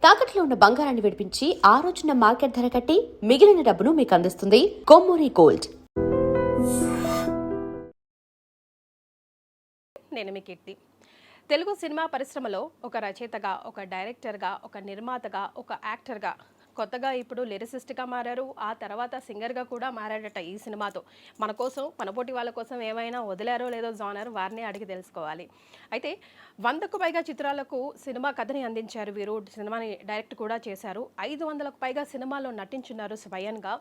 తాకట్లో ఉన్న బంగారాన్ని విడిపించి ఆ రోజున మార్కెట్ ధర కట్టి మిగిలిన డబ్బును మీకు అందిస్తుంది కొమ్మూరి గోల్డ్. నేను మీ కీర్తి. తెలుగు సినిమా పరిశ్రమలో ఒక రచయితగా, ఒక డైరెక్టర్గా, ఒక నిర్మాతగా, ఒక యాక్టర్గా, కొత్తగా ఇప్పుడు లిరిసిస్ట్గా మారారు. ఆ తర్వాత సింగర్గా కూడా మారాడట ఈ సినిమాతో. మన కోసం, మన పోటీ వాళ్ళ కోసం ఏమైనా వదిలారో లేదో జానర్ వారిని అడిగి తెలుసుకోవాలి. అయితే 100కు పైగా చిత్రాలకు సినిమా కథని అందించారు వీరు. సినిమాని డైరెక్ట్ కూడా చేశారు. 500కు పైగా సినిమాల్లో నటించున్నారు స్వయంగా.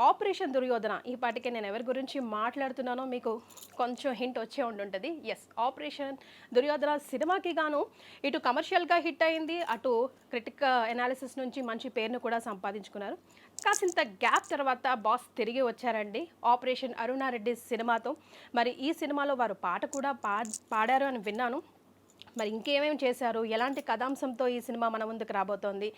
ఆపరేషన్ దుర్యోధన, ఈ పాటికే నేను ఎవరి గురించి మాట్లాడుతున్నానో మీకు కొంచెం హింట్ వచ్చే ఉండుంటుంది. ఎస్, ఆపరేషన్ దుర్యోధన సినిమాకి గాను ఇటు కమర్షియల్గా హిట్ అయింది, అటు క్రిటిక్ ఎనాలిసిస్ నుంచి మంచి పేరును కూడా సంపాదించుకున్నారు. కాసింత గ్యాప్ తర్వాత బాస్ తిరిగి వచ్చారండి ఆపరేషన్ అరుణారెడ్డి సినిమాతో. మరి ఈ సినిమాలో వారు పాట కూడా పాడారు అని విన్నాను. మరి ఇంకేమేమి చేశారు, ఎలాంటి కథాంశంతో ఈ సినిమా మన ముందుకు రాబోతోంది,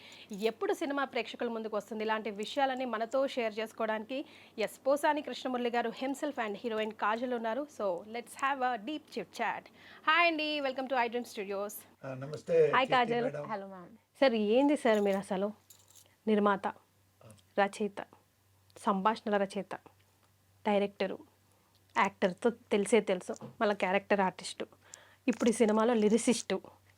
ఎప్పుడు సినిమా ప్రేక్షకుల ముందుకు వస్తుంది, ఇలాంటి విషయాలన్నీ మనతో షేర్ చేసుకోవడానికి ఎస్ పోసాని కృష్ణమురళి గారు హిమ్సెల్ఫ్ అండ్ హీరోయిన్ కాజల్ ఉన్నారు. So let's have a deep chit chat. Hi అండి, వెల్కమ్ టు ఐడ్రీమ్ స్టూడియోస్. నమస్తే. Hi Kajal. Hello ma'am. Sir, ఏంది సార్ మీరు అసలు నిర్మాత, రచయిత, సంభాషణల రచయిత, డైరెక్టరు, యాక్టర్తో తెలుసు, మళ్ళీ క్యారెక్టర్ ఆర్టిస్టు, ఇప్పుడు ఈ సినిమాలో లిరిసిస్టు,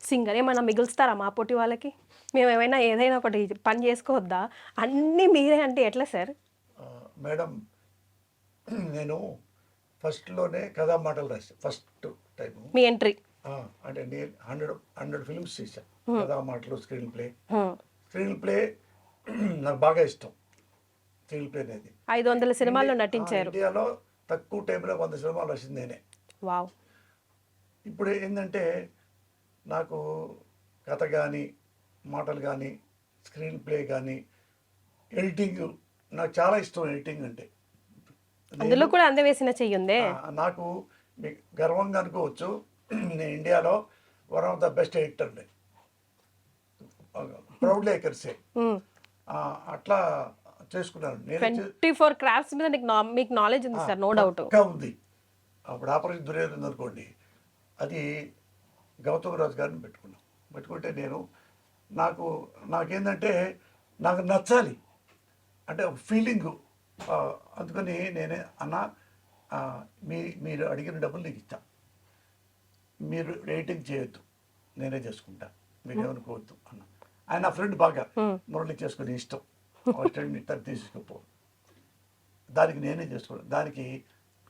సింగర్. ఏమైనా మిగులుస్తారా మా పోటీ వాళ్ళకి? మేము ఏదైనా ఒకటి పని చేసుకోవద్దా? అన్నీ మీరే అంటే ఎట్లా సార్? మేడం, నేను ఫస్ట్లోనే కథా మాటలు రాశాను. ఫస్ట్ టైం మీ ఎంట్రీ అంటే నేను 100 ఫిల్మ్స్ చేశాను. కథా మాటలు, స్క్రీన్ ప్లే నాకు బాగా ఇష్టం. స్క్రీన్ ప్లే అనేది 500 సినిమాల్లో నటించారు. ఇండియాలో తక్కువ టైంలో 100 సినిమాలు వచ్చింది నేనే. వావ్. ఇప్పుడు ఏంటంటే నాకు కథ కానీ, మాటలు కానీ, స్క్రీన్ ప్లే కానీ, ఎడిటింగ్ నాకు చాలా ఇష్టం. ఎడిటింగ్ అంటే అందులో కూడా అందవేసిన చెయ్యుందే. నాకు మీకు గర్వంగా అనుకోవచ్చు, నేను ఇండియాలో వన్ ఆఫ్ ద బెస్ట్ ఎడిటర్ని, ప్రౌడ్లీ ఐ కెన్ సే. అట్లా చేసుకున్నాను నేను. 24 క్రాఫ్ట్స్ మీద మీకు నాలెడ్జ్ ఉంది సార్, నో డౌట్. ఉంది. అప్పుడు ఆపరేషన్ దుర్యోధన అనుకోండి, అది గౌతమ్ రాజు గారిని పెట్టుకుంటే నేను నాకేంటంటే నాకు నచ్చాలి అంటే ఫీలింగు. అందుకని నేనే అన్న, మీరు అడిగిన డబ్బులు నీకు ఇస్తా, మీరు రేటింగ్ చేయొద్దు, నేనే చేసుకుంటా, మీరు ఏమనుకోవద్దు అన్న. ఆయన నా ఫ్రెండ్ బాగా, మురళి చేసుకుని ఇష్టం, తీసుకుపో, దానికి నేనే చేసుకున్నాను. దానికి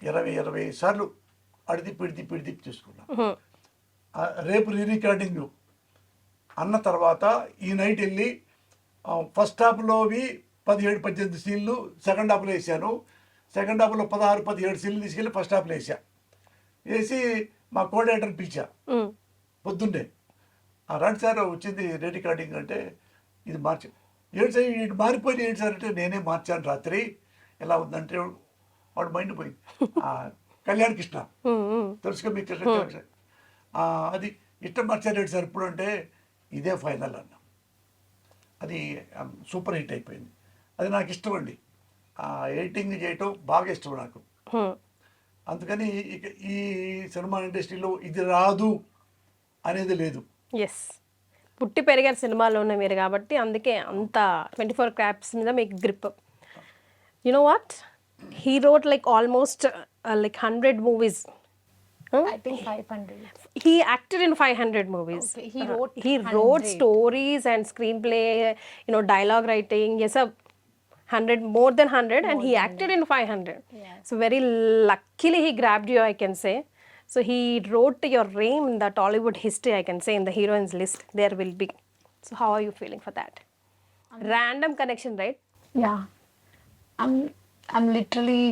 20 సార్లు పిడిది చేసుకున్నా. రేపు రికార్డింగ్ అన్న తర్వాత ఈ నైట్ వెళ్ళి ఫస్ట్ హాఫ్లోవి 17-18 సీన్లు సెకండ్ హాఫ్లో వేసాను. సెకండ్ హాఫ్లో 16-17 సీన్లు తీసుకెళ్ళి ఫస్ట్ హాఫ్లో వేసి మా కోఆర్డినేటర్ని పిలిచా పొద్దున్నే. రండి సార్, వచ్చింది రికార్డింగ్ అంటే ఇది మార్చి. ఏంటి సార్ ఇది మారిపోయింది, ఏంటి సార్ అంటే నేనే మార్చాను రాత్రి. ఎలా ఉందంటే వాడు మైండ్ పోయింది. కళ్యాణ్ కృష్ణ తెలుసుగా మీకు, కృష్ణ అది ఇష్టం మార్చారేంటి సార్ ఇప్పుడు అంటే ఇదే ఫైనల్ అన్న. అది సూపర్ హిట్ అయిపోయింది. అది నాకు ఇష్టం అండి, ఎడిటింగ్ చేయటం బాగా ఇష్టం నాకు. అందుకని ఇక ఈ సినిమా ఇండస్ట్రీలో ఇది రాదు అనేది లేదు. ఎస్, పుట్టి పెరిగారు సినిమాలో ఉన్న మీరు కాబట్టి అందుకే అంత 24 క్రాఫ్ట్స్ మీద మీకు grip. You know what, he wrote like almost like 100 movies. I think 500. He acted in 500 movies. Okay. He wrote he wrote stories and screenplay, dialogue writing. Yes, 100, more than 100, and he acted in 500. Yeah. So very luckily he grabbed you, I can say. So he wrote your name in the Tollywood history, I can say, in the heroines list there will be. So how are you feeling for that? Random connection, right? Yeah. I'm literally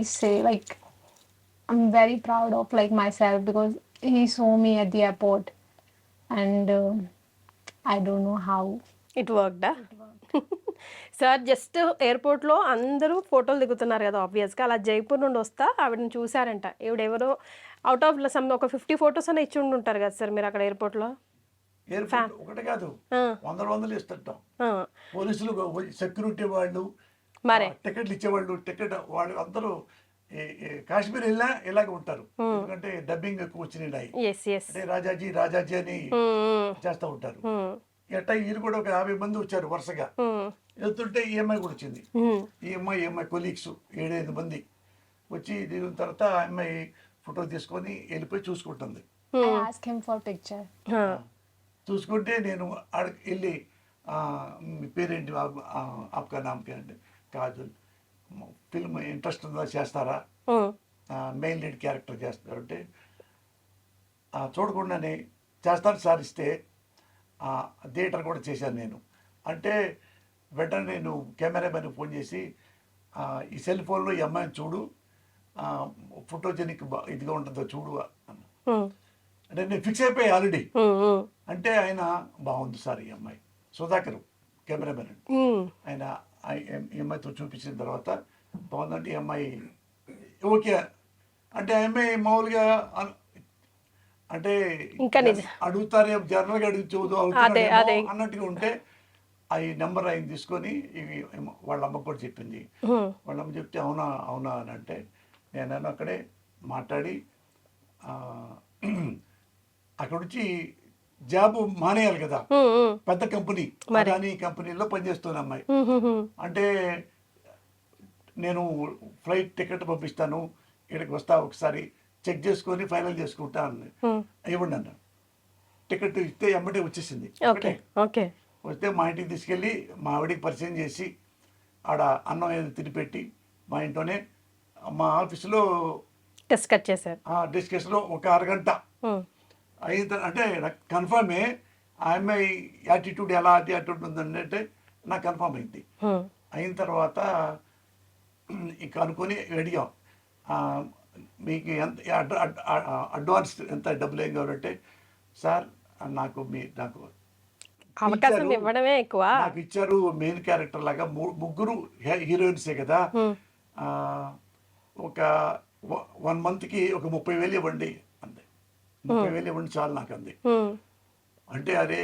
I'm very proud of myself because he saw me at the airport and I don't know how it worked. Sir just ఎయిర్పోర్ట్లో అందరూ ఫోటోలు దిగుతున్నారు కదా ఆబ్వియస్గా. అలా జైపూర్ నుండి వస్తా ఆవిడని చూసారంట. ఎవడెవరో అవుట్ ఆఫ్ ఒక 50 ఫొటోస్ అని ఇచ్చి ఉంటుంటారు కదా సార్ మీరు అక్కడ ఎయిర్పోర్ట్లో. ఒకటే కాదు, 100 ఇస్తుంటాం. పోలీసులు, సెక్యూరిటీ వాళ్ళు, టికెట్లు ఇచ్చేవాళ్ళు, వాళ్ళు అందరూ కాశ్మీర్ వెళ్ళినా ఇలాగే ఉంటారు. ఎందుకంటే డబ్బింగ్ ఎక్కువ వచ్చినాయి, అంటే రాజాజీ అని చేస్తూ ఉంటారు. ఎట్టా వీళ్ళు కూడా ఒక 50 మంది వచ్చారు వరుసగా. వెళ్తుంటే ఈ అమ్మాయి కూడా వచ్చింది. ఈ అమ్మాయి కొలీగ్స్ 7-8 మంది వచ్చి దిగిన తర్వాత ఆ అమ్మాయి ఫోటో తీసుకొని వెళ్ళిపోయి చూసుకుంటుంది. I asked him for picture. చూసుకుంటే నేను ఆడికి వెళ్ళి మీ పేరేంటి, ఆప్కా నామ్ క్యా అంటే కాజల్, ఫిల్మ్ ఇంట్రెస్ట్ ఉందా, చేస్తారా, మెయిన్ లీడ్ క్యారెక్టర్ చేస్తారంటే చూడకుండానే చేస్తాను సార్ ఇస్తే థియేటర్ కూడా చేశాను నేను అంటే వెంటనే నేను కెమెరామెన్ ఫోన్ చేసి ఈ సెల్ ఫోన్లో ఈ అమ్మాయిని చూడు, ఫోటోజెనిక్ ఇదిగా ఉంటుందో చూడు అన్న. అంటే నేను ఫిక్స్ అయిపోయి ఆల్రెడీ. అంటే ఆయన బాగుంది సార్ ఈ అమ్మాయి, సుధాకర్ కెమెరామెన్, ఆయన ఈ అమ్మాయితో చూపించిన తర్వాత బాగుందంటే ఈ అమ్మాయి ఓకే అంటే ఆ అమ్మాయి మామూలుగా అంటే అడుగుతారే జనరల్గా అడుగుతూ అన్నట్టుగా ఉంటే ఈ నెంబర్ ఆయన తీసుకొని ఇవి వాళ్ళ అమ్మకు కూడా చెప్పింది. వాళ్ళ అమ్మ చెప్తే అవునా అవునా అని అంటే నేను అక్కడే మాట్లాడి అక్కడ నుంచి జాబ్ మానేయాలి కదా, పెద్ద కంపెనీ అదాని కంపెనీలో పనిచేస్తున్న అమ్మాయి. అంటే నేను ఫ్లైట్ టికెట్ పంపిస్తాను, ఇక్కడికి వస్తా, ఒకసారి చెక్ చేసుకొని ఫైనల్ చేసుకుంటా అని ఇవ్వండి అన్న. టికెట్ ఇస్తే ఎమ్మటే వచ్చేసింది. వస్తే మా ఇంటికి తీసుకెళ్ళి మా ఆవిడికి పరిచయం చేసి ఆడ అన్నం ఏదో తినిపెట్టి మా ఇంట్లోనే మా ఆఫీసులో డిస్కషన్లో ఒక అరగంట అయిన అంటే నాకు కన్ఫర్మే ఆ అమ్మాయి యాటిట్యూడ్ ఎలా యాటిట్యూడ్ ఉందంటే నాకు కన్ఫర్మ్ అయింది. అయిన తర్వాత ఇక అనుకొని అడిగాం మీకు ఎంత అడ్వాన్స్ ఎంత డబ్బులు ఏం కావాలంటే సార్ నాకు అవకాశం ఇవ్వడమే ఎక్కువ నాకు ఇచ్చారు. మెయిన్ క్యారెక్టర్ లాగా ముగ్గురు హీరోయిన్సే కదా, ఒక 1 monthకి ఒక 30,000 ఇవ్వండి అంది. 30,000 ఇవ్వండి చాలు నాకు అంది. అంటే అరే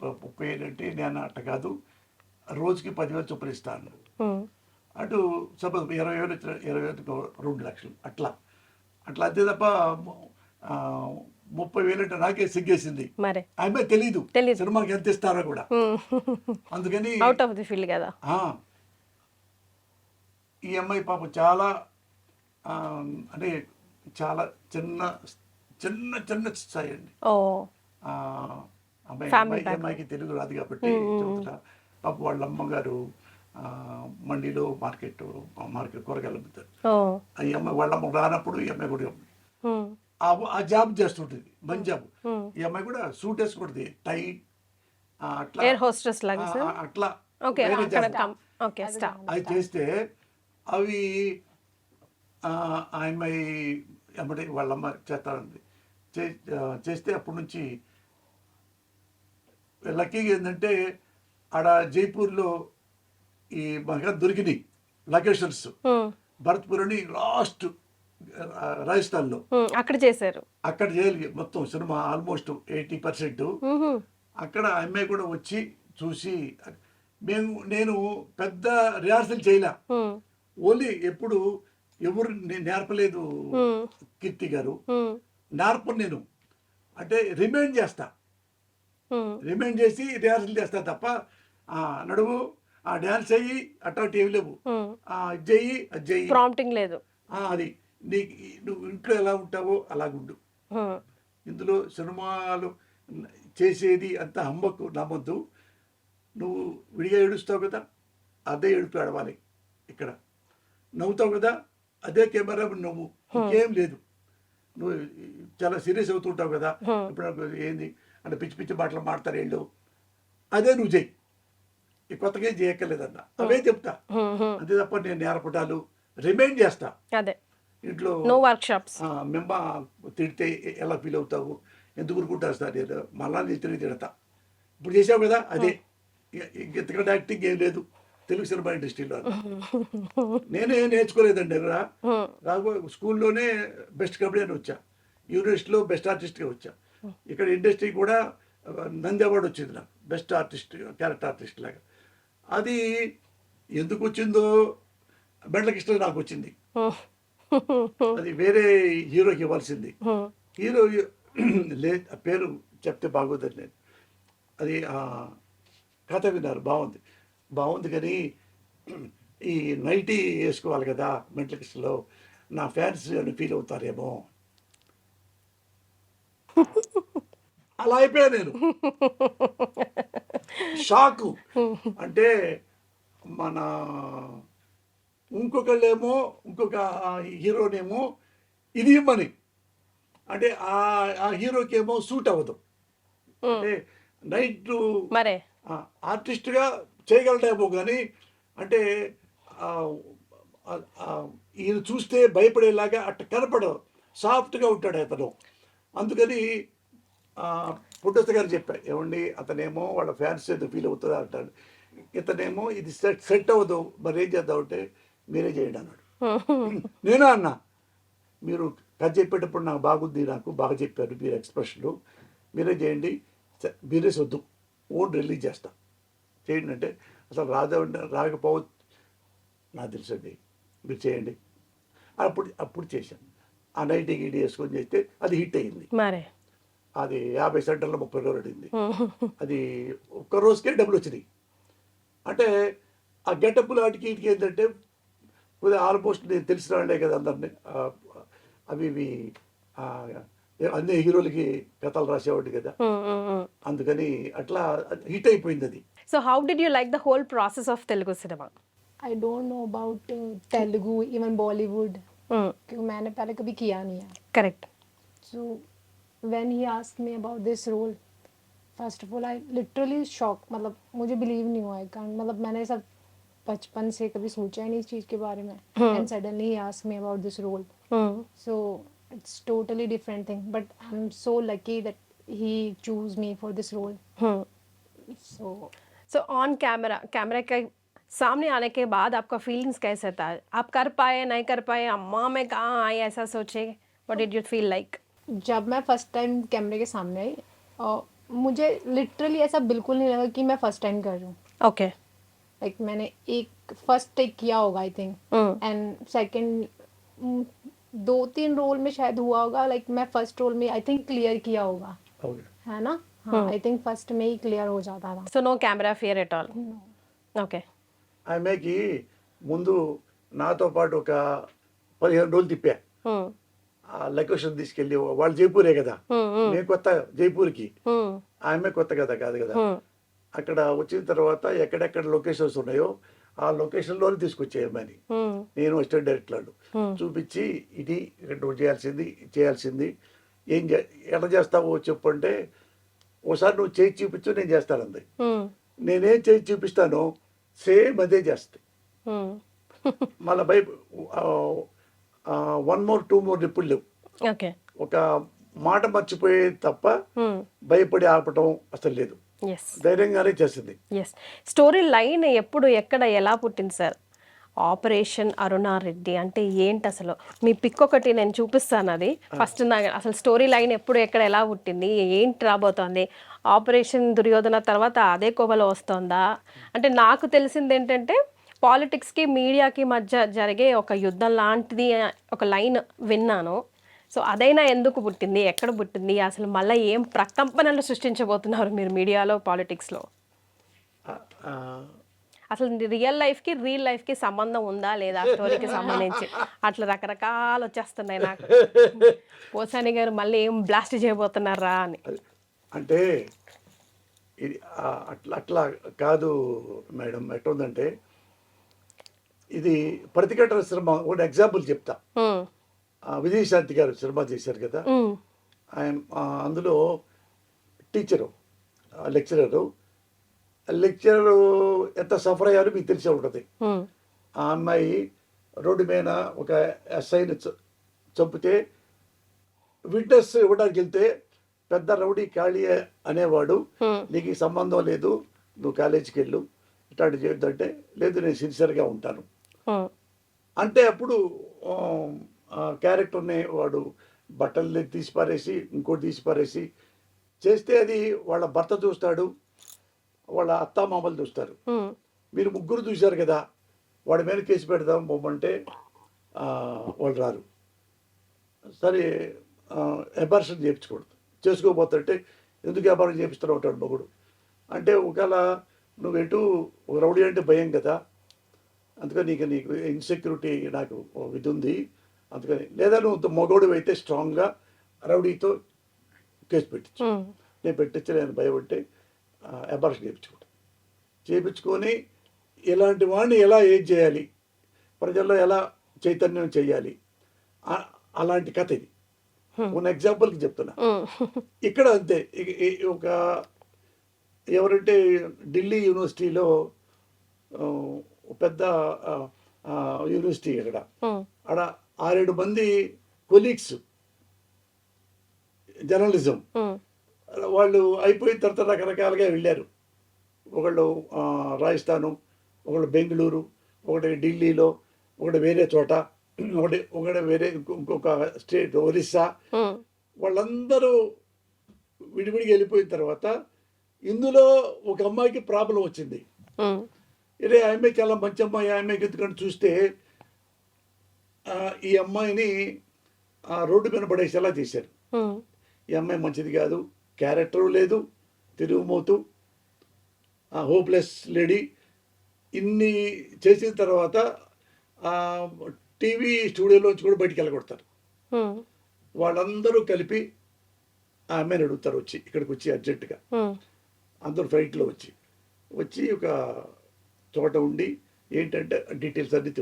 30,000 అంటే నేను అట్ట కాదు, రోజుకి 10,000 చొప్పున ఇస్తాను. అటు సపోజ్ 20,000 2 లక్షలు అట్లా అంతే తప్ప 30,000 అంటే నాకే సిగ్గేసింది. ఆమె తెలీదు సినిమాకి ఎంత ఇస్తారో కూడా. అందుకని అవుట్ ఆఫ్ ది ఫీల్డ్ కదా. ఈ అమ్మాయి పాపం చాలా అంటే చాలా చిన్న చిన్న చిన్న స్థాయి అండి. అమ్మాయికి తెలుగు రాదు కాబట్టి పాప వాళ్ళ అమ్మగారు మండీలో మార్కెట్ కూరగాయలు అమ్ముతారు. ఈ అమ్మాయి వాళ్ళ అమ్మ రానప్పుడు ఈ అమ్మాయి కూడా ఆ జాబ్ చేస్తుంటుంది, మంచి జాబ్. ఈ అమ్మాయి కూడా సూట్ వేసుకుంటుంది, టై అట్లా అట్లా అది చేస్తే అవి ఆ అమ్మాయి అమ్మటి వాళ్ళ అమ్మ చేస్తారండి. చేస్తే అప్పటి నుంచి లక్కీగా ఏంటంటే ఆడ జైపూర్లో ఈ బాగా దొరికినాయి లొకేషన్స్. భరత్పూర్ అని లాస్ట్ రాజస్థాన్లో అక్కడ చేశారు. అక్కడ చేయాలి మొత్తం సినిమా ఆల్మోస్ట్ 80%. అక్కడ అమ్మాయి కూడా వచ్చి చూసి నేను పెద్ద రిహార్సల్ చేయలే, ఓన్లీ ఎప్పుడు ఎవరు నేర్పలేదు కీర్తి గారు, నేర్పను నేను అంటే రిమైండ్ చేసి రిహార్సల్ చేస్తా తప్ప నడువు ఆ డ్యాన్స్ అయ్యి అట్రాక్ట్ ఏమి లేవు, ఇది చెయ్యి అది చెయ్యి ప్రాంప్టింగ్ లేదు. అది నీకు నువ్వు ఇంట్లో ఎలా ఉంటావో అలాగుండు. ఇందులో సినిమాలు చేసేది అంత హమ్మకు నమ్మద్దు. నువ్వు విడిగా ఏడుస్తావు కదా, అదే ఏడుపు ఏడవాలి. ఇక్కడ నవ్వుతావు కదా, అదే కెమెరా నవ్వు, ఇంకేం లేదు. నువ్వు చాలా సీరియస్ అవుతుంటావు కదా, ఇప్పుడు ఏంది అంటే పిచ్చి పిచ్చి మాటలు మాడతారు వీళ్ళు, అదే నువ్వు చెయ్యి, ఈ కొత్తగా ఏం చేయక్కర్లేదన్న, అవే చెప్తా. అంతే తప్ప నేను నేర్పటాలు రిమైండ్ చేస్తా. ఇంట్లో మేము తిడితే ఎలా ఫీల్ అవుతావు, ఎందుకు ఊరుకుంటారు సార్, నేను మళ్ళా నేను తిడతా. ఇప్పుడు చేసావు కదా అదే, ఇంతకంటే యాక్టింగ్ ఏం లేదు తెలుగు సినిమా ఇండస్ట్రీలో. నేనే నేర్చుకోలేదండి. స్కూల్లోనే బెస్ట్ కబడ్డీ అని వచ్చా, యూనివర్సిటీలో బెస్ట్ ఆర్టిస్ట్గా వచ్చా, ఇక్కడ ఇండస్ట్రీ కూడా నంది అవార్డు వచ్చింది నాకు బెస్ట్ ఆర్టిస్ట్, క్యారెక్టర్ ఆర్టిస్ట్ లాగా. అది ఎందుకు వచ్చిందో బెండ్లకృష్ణ నాకు వచ్చింది, అది వేరే హీరోకి ఇవ్వాల్సింది. హీరో పేరు చెప్తే బాగోదని నేను అది కథ విన్నారు, బాగుంది బాగుంది. కానీ ఈ నైటీ వేసుకోవాలి కదా మెంటల్ కిస్లో, నా ఫ్యాన్స్ అని ఫీల్ అవుతారేమో, అలా అయిపోయా నేను. షాకు. అంటే మన ఇంకొకళ్ళేమో ఇంకొక హీరోనేమో ఇది ఇమ్మని, అంటే ఆ హీరోకి ఏమో సూట్ అవ్వదు. అంటే నైట్ మరే ఆర్టిస్ట్గా చేయగలడేమో కానీ, అంటే ఆ, ఈయన చూస్తే భయపడేలాగా అట్ట కనపడదు, సాఫ్ట్గా ఉంటాడు అతను. అందుకని పుట్టస్త గారు చెప్పా, ఏమండి అతనేమో వాళ్ళ ఫ్యాన్స్ ఏదో ఫీల్ అవుతుందా అంటాడు, ఇతనేమో ఇది సెట్ అవ్వదు, మరి ఏం చేద్దామంటే మీరే చేయండి అన్నాడు. నేనా అన్నా, మీరు కథ చెప్పేటప్పుడు నాకు బాగుంది, నాకు బాగా చెప్పారు మీరు ఎక్స్ప్రెషన్లు, మీరే చేయండి, మీరే వద్దు ఓన్ రిలీజ్ చేస్తా చేయండి అంటే, అసలు రాకపోవచ్చు నాకు తెలుసండి, మీరు చేయండి. అప్పుడు చేశాను. ఆ నైట్ గిడి వేసుకొని చేస్తే అది హిట్ అయింది. మరే అది 50 సెంటర్లో 30 రోజులు అడింది. అది ఒక్క రోజుకే డబ్బులు వచ్చినాయి. అంటే ఆ గెటప్లు వాటికి వీటికి ఏంటంటే కొద్దిగా ఆల్మోస్ట్ నేను తెలిసిన వాళ్ళే కదా అందరినీ, అవి ఇవి అన్ని హీరోలకి కథలు రాసేవాడు కదా, అందుకని అట్లా హిట్ అయిపోయింది అది. So how did you like the whole process of Telugu cinema? I don't know about Telugu, even Bollywood, क्योंकि मैंने पहले कभी किया नहीं है. Correct. So when he asked me about this role, first of all I literally shocked. मतलब मुझे believe नहीं हुआ, मतलब मैंने सब बचपन से कभी सोचा ही नहीं इस चीज़ के बारे में, and suddenly he asked me about this role. So it's totally different thing, but I'm so lucky that he chose me for this role. So on camera के सामने आने के बाद आपका फीलिंग्स कैसे था? आप कर पाए नहीं कर पाए, अम्मा मैं कहाँ आई ऐसा सोचे, what did you feel like? जब मैं फर्स्ट टाइम कैमरे के सामने आई, मुझे लिटरली ऐसा बिल्कुल नहीं लगा कि मैं फर्स्ट टाइम कर रही हूँ. ओके. लाइक मैंने एक फर्स्ट टेक किया होगा I think, and second 2-3 role में शायद हुआ होगा. लाइक मैं फर्स्ट रोल में आई थिंक क्लियर किया होगा, है ना? हाँ, आई थिंक फर्स्ट में ही क्लियर हो जाता था. So no camera fear at all? Okay. ఆమెకి ముందు నాతో పాటు ఒక 15 రోజులు తిప్పా. ఆ లొకేషన్ తీసుకెళ్ళి, వాళ్ళు జైపూరే కదా, నేను కొత్త జైపూర్కి, ఆమె కొత్త కదా కాదు కదా. అక్కడ వచ్చిన తర్వాత ఎక్కడెక్కడ లొకేషన్స్ ఉన్నాయో ఆ లొకేషన్లోనే తీసుకొచ్చేయమని నేను అసిస్టెంట్ డైరెక్టర్ చూపించి, ఇది ఇక్కడ నువ్వు చేయాల్సింది ఏం ఎట్లా చేస్తావో చెప్పు అంటే, ఓసారి నువ్వు చేయి చూపించు నేను చేస్తానంది. నేనేం చేయి చూపిస్తానో సేమ్ అదే చేస్తాయి. మళ్ళీ 1 more 2 more ఇప్పుడు లేవు. ఓకే. ఒక మాట మర్చిపోయే తప్ప భయపడి ఆపటం అసలు లేదు, ధైర్యంగానే చేస్తుంది. ఎస్. స్టోరీ లైన్ ఎప్పుడు ఎక్కడ ఎలా పుట్టింది సార్? ఆపరేషన్ అరుణారెడ్డి అంటే ఏంటి అసలు? మీ పిక్ ఒకటి నేను చూపిస్తాను, అది ఫస్ట్ అసలు స్టోరీ లైన్ ఎప్పుడు ఎక్కడ ఎలా పుట్టింది, ఏంటి రాబోతోంది? ఆపరేషన్ దుర్యోధన తర్వాత అదే కోవలో వస్తుందా? అంటే నాకు తెలిసింది ఏంటంటే పాలిటిక్స్కి మీడియాకి మధ్య జరిగే ఒక యుద్ధం లాంటిది ఒక లైన్ విన్నాను. సో అదైనా ఎందుకు పుట్టింది, ఎక్కడ పుట్టింది, అసలు మళ్ళీ ఏం ప్రకంపనలు సృష్టించబోతున్నారు మీరు మీడియాలో, పాలిటిక్స్లో? అసలు రియల్ లైఫ్కి సంబంధం ఉందా లేదా స్టోరీకి సంబంధించి? అట్లా రకరకాలు వచ్చేస్తున్నాయి నాకు. పోసాని గారు మళ్ళీ ఏం బ్లాస్ట్ చేయబోతున్నారా అని. అంటే ఇది అట్లా కాదు మేడం. ఎట్లుందంటే ఇది ప్రతిఘటన సినిమా. ఒక ఎగ్జాంపుల్ చెప్తా. విజయశాంతి గారు సినిమా చేశారు కదా, ఆయన అందులో టీచరు, లెక్చరరు ఎంత సఫర్ అయ్యారో మీకు తెలిసే ఉంటుంది. ఆ అమ్మాయి రోడ్డు మీద ఒక ఎస్ఐని చంపితే విట్నెస్ ఇవ్వడానికి వెళ్తే పెద్ద రౌడీ ఖాళీ అనేవాడు, నీకు సంబంధం లేదు, నువ్వు కాలేజీకి వెళ్ళు, ఇట్లాంటి చేయొద్దంటే, లేదు నేను సిన్సియర్గా ఉంటాను అంటే, అప్పుడు క్యారెక్టర్ని వాడు బట్టలు తీసి పారేసి ఇంకోటి తీసి పారేసి చేస్తే అది వాళ్ళ భర్త చూస్తాడు, వాళ్ళ అత్తామామలు చూస్తారు. మీరు ముగ్గురు చూశారు కదా, వాడి మీద కేసు పెడదాం బొమ్మంటే వాళ్ళు రారు. సరే అబార్షన్ చేసుకోకూడదు, చేసుకోకపోతుంటే ఎందుకు అబార్షన్ చేపిస్తూ ఉంటాడు మగుడు. అంటే ఒకవేళ నువ్వు ఎటు రౌడీ అంటే భయం కదా, అందుకని నీకు ఇన్సెక్యూరిటీ నాకు ఇది ఉంది, అందుకని లేదా నువ్వు మగోడు అయితే స్ట్రాంగ్గా రౌడీతో కేసు పెట్టించు. నేను పెట్టించి నేను భయపట్టి అబార్షన్ చేయించుకొని ఇలాంటి వాడిని ఎలా ఏం చేయాలి, ప్రజల్లో ఎలా చైతన్యం చేయాలి, అలాంటి కథ ఇది. ఉన్న ఎగ్జాంపుల్కి చెప్తున్నా. ఇక్కడ అంతే. ఒక ఎవరంటే ఢిల్లీ యూనివర్సిటీలో పెద్ద యూనివర్సిటీ అక్కడ ఆడ 6-7 మంది కొలీగ్స్ జర్నలిజం వాళ్ళు అయిపోయిన తర్వాత రకరకాలుగా వెళ్ళారు. ఒకళ్ళు రాజస్థాను, ఒకళ్ళు బెంగళూరు, ఒకటి ఢిల్లీలో, ఒకటి వేరే చోట, ఒకటి వేరే ఇంకొక స్టేట్ ఒరిస్సా. వాళ్ళందరూ విడివిడిగా వెళ్ళిపోయిన తర్వాత ఇందులో ఒక అమ్మాయికి ప్రాబ్లం వచ్చింది. ఇదే ఆ అమ్మాయి చాలా మంచి అమ్మాయి, ఆ అమ్మాయికి ఎందుకంటే చూస్తే ఈ అమ్మాయిని రోడ్డు మీద పడేసేలా చేశారు. ఈ అమ్మాయి మంచిది కాదు, క్యారెక్టరు లేదు, తిరుగుమోతు, హోప్లెస్ లేడీ. ఇన్ని చేసిన తర్వాత టీవీ స్టూడియోలోంచి కూడా బయటికి వెళ్ళగొడతారు. వాళ్ళందరూ కలిపి ఆ అమ్మాయిని అడుగుతారు వచ్చి, ఇక్కడికి వచ్చి అర్జెంటుగా అందరూ ఫ్లైట్లో వచ్చి ఒక చోట ఉండి ఏంటంటే డీటెయిల్స్ అన్ని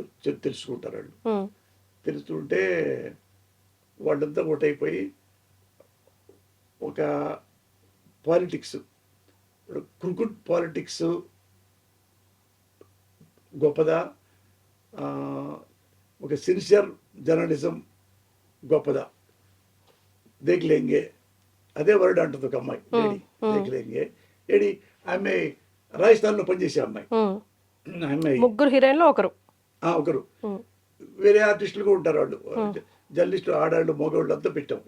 తెలుసుకుంటారు. వాళ్ళు తెలుస్తుంటే వాళ్ళంతా ఒకటైపోయి ఒక పాలిటిక్స్, క్రికెట్ పాలిటిక్స్ గొప్పదా, ఒక సిన్సియర్ జర్నలిజం గొప్పదా, దేఖ్లేంగే అదే వర్డ్ అంటుంది ఒక అమ్మాయి. దేఖ్లేంగే ఏడి ఆమె రాజస్థాన్లో పనిచేసే అమ్మాయి. ముగ్గురు హీరోయిన్లో ఒకరు వేరే ఆర్టిస్టులు కూడా ఉంటారు. వాళ్ళు జర్నలిస్టులు, ఆడాళ్ళు, మగవాళ్ళు అంతా పెట్టాం.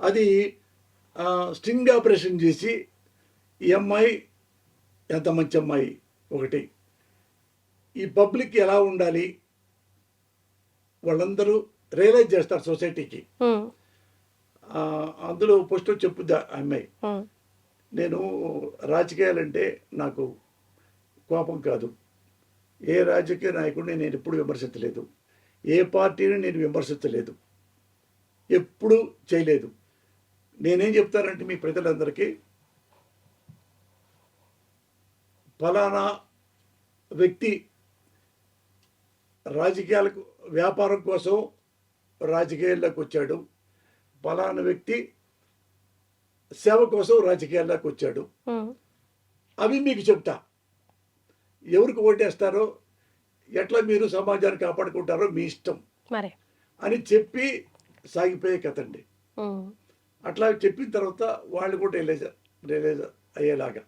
అది స్టింగ్ ఆపరేషన్ చేసి ఈ అమ్మాయి ఎంత మంచి అమ్మాయి ఒకటి, ఈ పబ్లిక్ ఎలా ఉండాలి వాళ్ళందరూ రియలైజ్ చేస్తారు సొసైటీకి. అందులో ఫస్ట్ చెప్పుద్దా అమ్మాయి, నేను రాజకీయాలంటే నాకు కోపం కాదు, ఏ రాజకీయ నాయకుడిని నేను ఎప్పుడు విమర్శించలేదు, ఏ పార్టీని నేను విమర్శించలేదు, ఎప్పుడు చేయలేదు. నేనేం చెప్తానంటే మీ ప్రజలందరికీ, ఫలానా వ్యక్తి రాజకీయాలకు వ్యాపారం కోసం రాజకీయాల్లోకి వచ్చాడు, ఫలానా వ్యక్తి సేవ కోసం రాజకీయాల్లోకి వచ్చాడు, అవి మీకు చెప్తా. ఎవరికి ఓటేస్తారో, ఎట్లా మీరు సమాజాన్ని కాపాడుకుంటారో మీ ఇష్టం అని చెప్పి సాగిపోయే కథ అండి. అట్లా చెప్పిన తర్వాత వాళ్ళు కూడా రియలైజ్ అయ్యేలాగా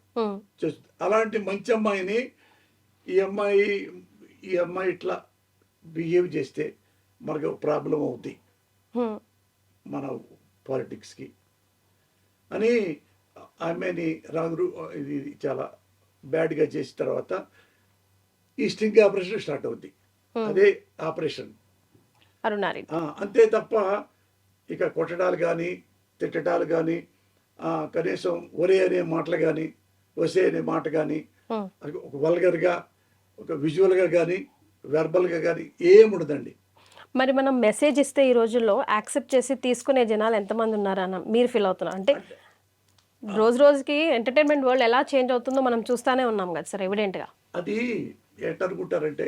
చేస్తుంది. అలాంటి మంచి అమ్మాయిని ఈ అమ్మాయి ఇట్లా బిహేవ్ చేస్తే మనకు ప్రాబ్లం అవుతుంది మన పాలిటిక్స్కి అని ఆమెని ఇది చాలా బ్యాడ్గా చేసిన తర్వాత ఈ స్టింగ్ ఆపరేషన్ స్టార్ట్ అవుద్ది. అదే ఆపరేషన్ అంతే తప్ప ఇక కొట్టడాలు కానీ తిట్టడాలు కానీ కనీసం ఒరే అనే మాటలు కానీ వసే అనే మాట కానీ ఒక వల్గర్గా ఒక విజువల్గా కానీ వెర్బల్గా కానీ ఏముండదండి. మరి మనం మెసేజ్ ఇస్తే ఈ రోజుల్లో యాక్సెప్ట్ చేసి తీసుకునే జనాలు ఎంతమంది ఉన్నారన్న మీరు ఫీల్ అవుతున్నారు? అంటే రోజు రోజుకి ఎంటర్టైన్మెంట్ వరల్డ్ ఎలా చేంజ్ అవుతుందో మనం చూస్తూనే ఉన్నాం కదా సార్, ఎవిడెంట్గా. అది ఎట్టనుకుంటారంటే,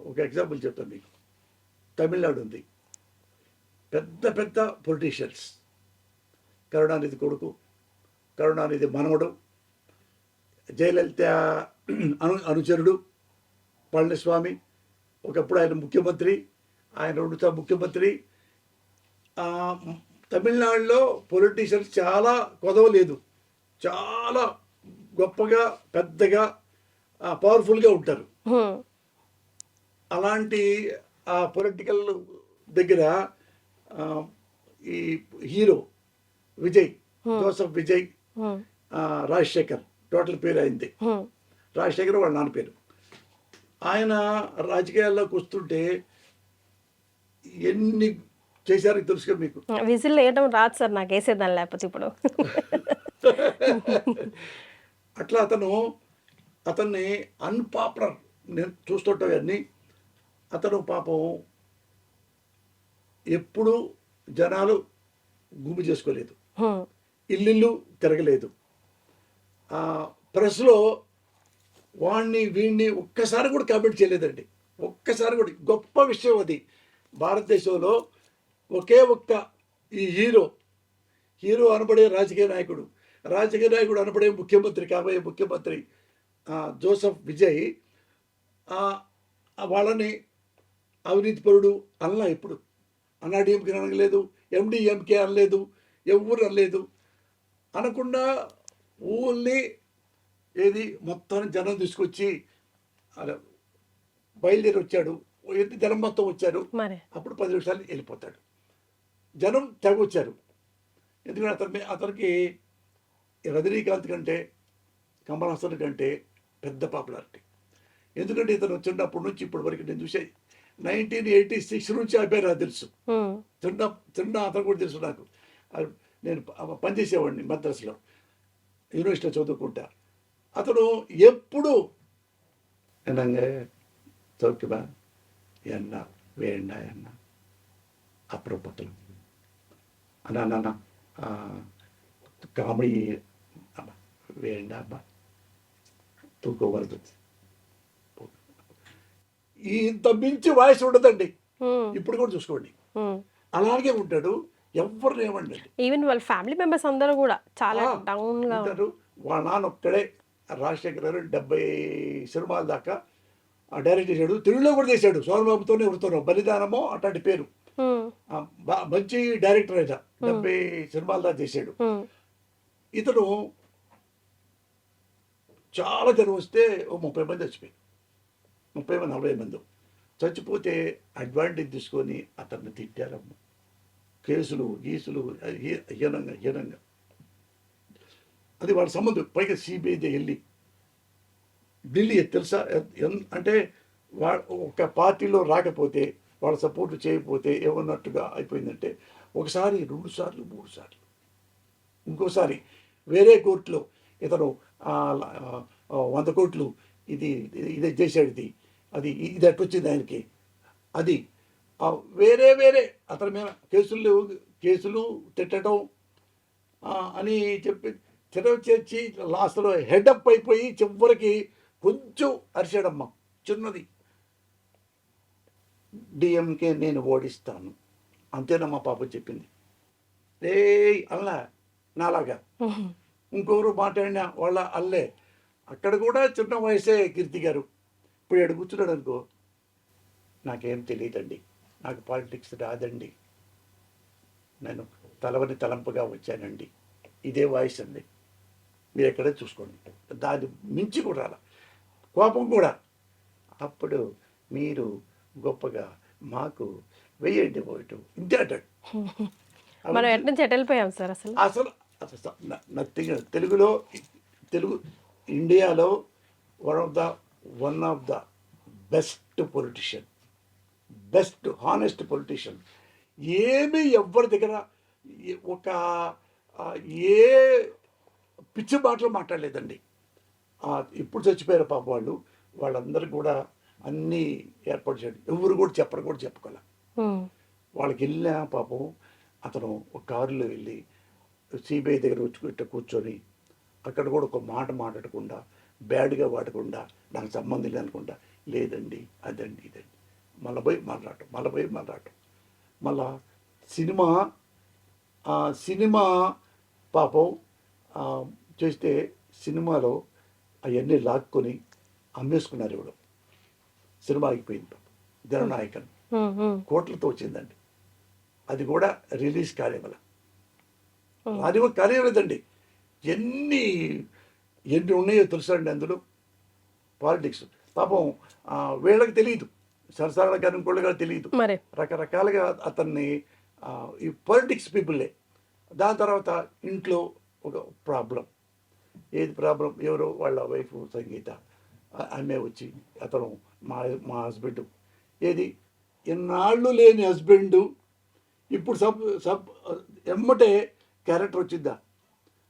ఒక ఎగ్జాంపుల్ చెప్తాను మీకు. తమిళనాడు ఉంది, పెద్ద పెద్ద పొలిటీషియన్స్, కరుణానిధి కొడుకు, కరుణానిధి మనవడు, జయలలిత అనుచరుడు పళనిస్వామి, ఒకప్పుడు ఆయన ముఖ్యమంత్రి, ఆయన 2 సార్లు ముఖ్యమంత్రి. తమిళనాడులో పొలిటీషియన్స్ చాలా కొదవలేదు, చాలా గొప్పగా పెద్దగా పవర్ఫుల్గా ఉంటారు. అలాంటి ఆ పొలిటికల్ దగ్గర ఈ hero Vijay, Joseph Vijay, Rajasekhar, total పేరు అయింది రాజశేఖర్, వాళ్ళ నాన్న పేరు. ఆయన రాజకీయాల్లోకి వస్తుంటే ఎన్ని చేశారో తెలుసుగా మీకు. విజిల్ వేయడం రాదు సార్ నాకు, వేసేదాన్ని లేకపోతే ఇప్పుడు అట్లా అతన్ని అన్పాపులర్ నేను చూస్తుంటాం అన్నీ. అతను పాపం ఎప్పుడూ జనాలు గుమి చేసుకోలేదు, ఇల్లు తిరగలేదు. ప్రెస్లో వీడిని ఒక్కసారి కూడా కామెంట్ చేయలేదండి, ఒక్కసారి కూడా. గొప్ప విషయం అది. భారతదేశంలో ఒకే ఒక్క ఈ హీరో అనబడే రాజకీయ నాయకుడు అనబడే ముఖ్యమంత్రి, కాబోయే ముఖ్యమంత్రి జోసెఫ్ విజయ్ వాళ్ళని అవినీతిపరుడు అనలా. ఎప్పుడు అన్నాడీఎంకే అనలేదు, ఎండిఎంకే అనలేదు, ఎవరు అనలేదు. అనకుండా ఓన్లీ మొత్తం జనం తీసుకొచ్చి బయలుదేరి వచ్చాడు. జనం మొత్తం వచ్చారు. అప్పుడు 10 నిమిషాలు వెళ్ళిపోతాడు. జనం తెగ వచ్చారు. ఎందుకంటే అతనికి రజనీకాంత్ కంటే కమల్ హాసన్ కంటే పెద్ద పాపులారిటీ. ఎందుకంటే ఇతను చిన్నప్పటి నుంచి ఇప్పటి వరకు నేను చూసే 1986 నుంచి అబ్బాయి నాకు తెలుసు. చిన్న అతను కూడా తెలుసు నాకు. నేను పనిచేసేవాడిని మద్రాసులో, యూనివర్సిటీలో చదువుకుంటా. అతను ఎప్పుడు என்னங்க சௌக்கியமா என்ன வேண்டா என்ன அப்புறம் பார்க்கலாம் அண்ணா காமெடி வேண்டாம்மா తూకం వరదు. ఇంత మించి వాయిస్ ఉండదండి. ఇప్పుడు కూడా చూసుకోండి, అలాగే ఉంటాడు. ఎవరు ఏమండి, ఈవెన్ వాళ్ళ ఫ్యామిలీ మెంబర్స్ అందరూ కూడా చాలా డౌన్ గా ఉంటారు. వాళ్ళ నాన్న ఒక్కడే రాజశేఖర్ గారు 70 సినిమాల దాకా డైరెక్ట్ చేశాడు. తెలుగులో కూడా చేశాడు. సోమబాబుతోనే ఎవరితోనో బలిదానమో అట్లాంటి పేరు. మంచి డైరెక్టర్ అయినా 70 సినిమాల దాకా చేశాడు. ఇతను చాలా జనం వస్తే 30 మంది చచ్చిపోయారు. 30 మంది 40 మంది చచ్చిపోతే అడ్వాంటేజ్ తీసుకొని అతన్ని తిట్టారమ్మ. కేసులు హీనంగా అది వాళ్ళ సంబంధం. పైగా సిబిఐ వెళ్ళి ఢిల్లీ తెలుసా అంటే ఒక పార్టీలో రాకపోతే వాళ్ళ సపోర్ట్ చేయకపోతే ఏమన్నట్టుగా అయిపోయిందంటే, ఒకసారి 2 సార్లు 3 సార్లు, ఇంకోసారి వేరే కోర్టులో ఇతను 100 కోట్లు ఇదే చేశాడు, ఇది అట్టొచ్చింది ఆయనకి. అది వేరే అతని మీద కేసులు తిట్టడం అని చెప్పి చేర్చి లాస్ట్లో హెడప్ అయిపోయి చివరికి కొంచెం అరిచాడమ్మా, చిన్నది. డిఎంకే నేను ఓడిస్తాను అంతేనమ్మా పాప చెప్పింది. అల్లా నాలాగా ఇంకొకరు మాట్లాడినా వాళ్ళ అల్లే. అక్కడ కూడా చిన్న వయసే కీర్తి గారు. ఇప్పుడు ఎక్కడ కూర్చున్నాడు అనుకో, నాకేం తెలియదండి, నాకు పాలిటిక్స్ రాదండి, నేను తలంపుగా వచ్చానండి, ఇదే వాయిస్ అండి. మీరు ఎక్కడే చూసుకోండి. దాన్ని మించి కూడా రాల కోపం కూడా. అప్పుడు మీరు గొప్పగా మాకు వెయ్యండి ఓటు ఇంతే అంటాడు. మనం ఎటు నుంచి ఎటు వెళ్ళిపోయాం సార్ అసలు నథింగ్. తెలుగు ఇండియాలో one of the best politician, best honest politician. ఏమీ ఎవ్వరి దగ్గర ఏ పిచ్చి మాటలు మాట్లాడలేదండి. ఇప్పుడు చచ్చిపోయారు పాప వాళ్ళందరూ కూడా అన్నీ ఏర్పాటు చేయడం. ఎవరు కూడా చెప్పుకోలే. వాళ్ళకి వెళ్ళిన పాపం అతను ఒక కారులో వెళ్ళి సిబిఐ దగ్గర వచ్చి కూర్చొని అక్కడ కూడా ఒక మాట మాట్లాడకుండా, బ్యాడ్గా వాడకుండా, నాకు సంబంధం లేదనుకుంటా, లేదండి అదండి ఇదండి, మళ్ళీ పోయి మాట్లాడటం. మళ్ళా సినిమా పాపం చేస్తే సినిమాలో అవన్నీ లాక్కొని అమ్మేసుకున్నారు. ఇవ్వడం సినిమా ఆగిపోయింది. జననాయకన్ కోట్లతో వచ్చిందండి. అది కూడా రిలీజ్ కాలేవల. అది కూడా కాలేదండి. ఎన్ని ఉన్నాయో తెలుసా అండి అందులో. పాలిటిక్స్ పాపం వీళ్ళకి తెలియదు, సరసాల గారి ఇంకోళ్ళగా తెలియదు. రకరకాలుగా అతన్ని ఈ పొలిటిక్స్ పీపుల్లే. దాని తర్వాత ఇంట్లో ఒక ప్రాబ్లం. ఏది ప్రాబ్లం? ఎవరో వాళ్ళ వైఫ్ సంగీత ఆమె వచ్చి అతను మా హస్బెండ్ ఎన్నాళ్ళు లేని హస్బెండ్ ఇప్పుడు ఎమ్మటే క్యారెక్టర్ వచ్చిందా.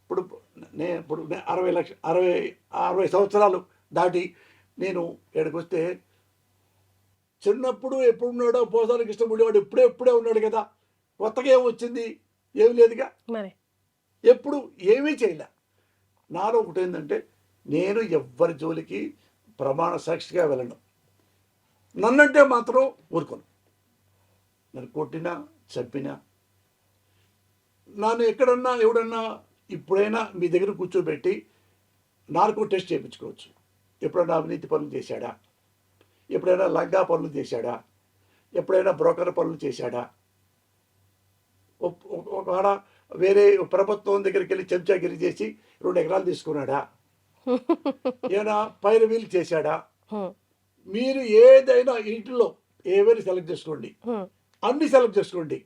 ఇప్పుడు నేను ఇప్పుడు 60 సంవత్సరాలు దాటి నేను ఇక్కడికి వస్తే చిన్నప్పుడు ఎప్పుడు ఉన్నాడో పోసానికి ఇష్టపడేవాడు ఎప్పుడే ఉన్నాడు కదా, కొత్తగా ఏమి వచ్చింది, ఏమి లేదుగా, మరి ఎప్పుడు ఏమీ చేయలే. నాలో ఒకటి ఏంటంటే నేను ఎవ్వరి జోలికి ప్రమాణ సాక్షిగా వెళ్ళను. నన్నంటే మాత్రం ఊరుకోను. నన్ను కొట్టినా చంపినా నన్ను ఎక్కడన్నా ఎవడన్నా ఇప్పుడైనా మీ దగ్గర కూర్చోబెట్టి నార్కో టెస్ట్ చేయించుకోవచ్చు. ఎప్పుడైనా అవినీతి పనులు చేశాడా, ఎప్పుడైనా లంగా పనులు చేశాడా, ఎప్పుడైనా బ్రోకర్ పనులు చేశాడా, ఒకవేళ వేరే ప్రభుత్వం దగ్గరికి వెళ్ళి చెంచాగిరి చేసి 2 ఎకరాలు తీసుకున్నాడా, ఏమైనా పైరవీలు చేశాడా, మీరు ఏదైనా ఇంట్లో ఏవైనా సెలెక్ట్ చేసుకోండి, అన్ని సెలెక్ట్ చేసుకోండి.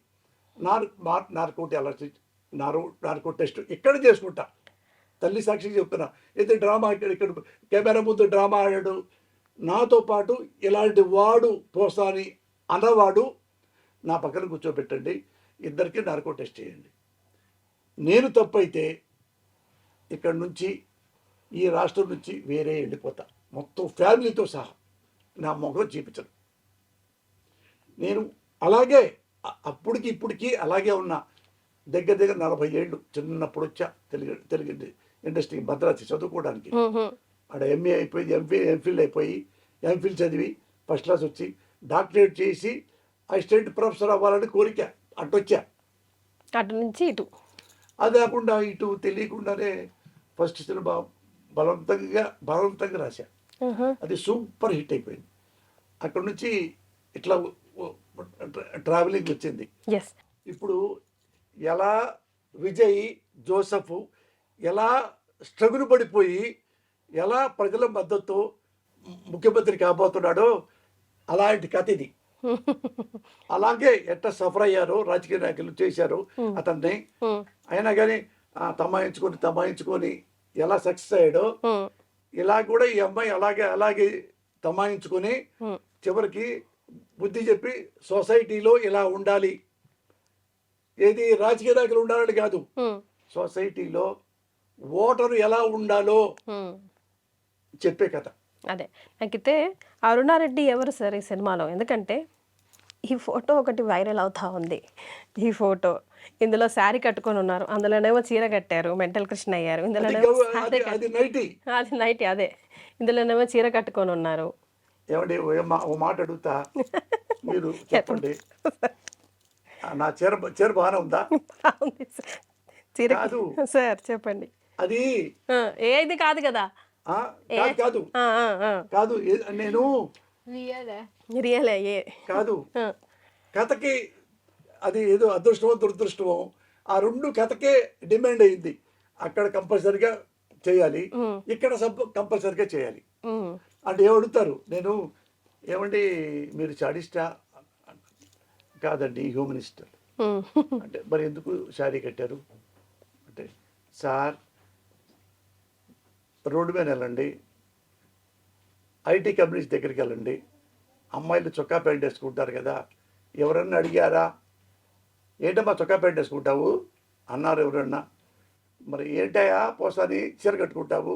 నార్కో టెస్ట్ ఇక్కడ చేసుకుంటా. తల్లి సాక్షిగా చెప్తున్నా. అయితే డ్రామా ఇక్కడ కెమెరా ముందు డ్రామా ఆడాడు, నాతో పాటు ఇలాంటి వాడు పోసాని అన్నవాడు నా పక్కన కూర్చోబెట్టండి, ఇద్దరికి నార్కో టెస్ట్ చేయండి. నేను తప్పైతే ఇక్కడ నుంచి ఈ రాష్ట్రం నుంచి వేరే వెళ్ళిపోతా, మొత్తం ఫ్యామిలీతో సహా. నా మొహం చూపించను. నేను అలాగే అప్పటికి ఇప్పటికీ అలాగే ఉన్నా. దగ్గర 40 ఏళ్ళు. చిన్నప్పుడు వచ్చా తెలుగు ఇండస్ట్రీ భద్రాద్రి చదువుకోవడానికి. అక్కడ ఎంఏ అయిపోయి ఎంఫిల్ అయిపోయి ఎంఫిల్ చదివి ఫస్ట్ క్లాస్ వచ్చి డాక్టరేట్ చేసి అసిస్టెంట్ ప్రొఫెసర్ అవ్వాలని కోరిక. అటొచ్చా. అటు నుంచి ఇటు. అది కాకుండా ఇటు తెలియకుండానే ఫస్ట్ సినిమా బలవంతంగా రాశా. అది సూపర్ హిట్ అయిపోయింది. అక్కడ నుంచి ఇట్లా ట్రావెలింగ్ వచ్చింది. ఇప్పుడు ఎలా విజయ్ జోసఫ్ ఎలా స్ట్రగుల్ పడిపోయి ఎలా ప్రజల మద్దతు ముఖ్యమంత్రి కాబోతున్నాడో అలాంటి కథ ఇది. అలాగే ఎట్లా సఫర్ అయ్యారో రాజకీయ నాయకులు చేశారు అతన్ని. అయినా కానీ తమాయించుకొని ఎలా సక్సెస్ అయ్యాడో ఇలా కూడా ఈ అమ్మాయి అలాగే తమాయించుకొని చివరికి బుద్ధి చెప్పి సొసైటీలో ఇలా ఉండాలి, ఏది రాజకీయ నాయకులు ఉండాలని కాదు, సొసైటీలో ఓటరు ఎలా ఉండాలో చెప్పే కథ. అదే నాకైతే అరుణారెడ్డి ఎవరు సార్ ఈ సినిమాలో? ఎందుకంటే ఈ ఫోటో ఒకటి వైరల్ అవుతా ఉంది. ఈ ఫోటో ఇందులో శారీ కట్టుకొని ఉన్నారు, అందులోనేమో చీర కట్టారు, మెంటల్ కృష్ణ అయ్యారు. ఇందులోనేమో అది నైటీ. అదే ఇందులోనేమో చీర కట్టుకొని ఉన్నారు. ఏమండి ఓ మాట అడుగుతా, మీరు చెప్పండి. నా చీర బాగానే ఉందా? చీర సార్ చెప్పండి. అది ఏది కాదు కదా. కాదు నేను రియలే కాదు. కథకి అది ఏదో అదృష్టమో దురదృష్టమో ఆ రెండు కథకే డిమాండ్ అయింది. అక్కడ కంపల్సరిగా చేయాలి, ఇక్కడ కంపల్సరిగా చేయాలి అంటే ఏమడుగుతారు. నేను ఏమండి మీరు చాడిస్టా? కాదండి హ్యూమనిస్ట్. అంటే మరి ఎందుకు శారీ కట్టారు అంటే, సార్ రోడ్డు మీద వెళ్ళండి, ఐటీ కంపెనీస్ దగ్గరికి వెళ్ళండి, అమ్మాయిలు చొక్కా ప్యాంట్ వేసుకుంటారు కదా, ఎవరన్నా అడిగారా ఏంటమ్మా చొక్కా ప్యాంట్ వేసుకుంటావు అన్నారు ఎవరన్నా? మరి ఏంటయ్యా పోసాని చీర కట్టుకుంటావు?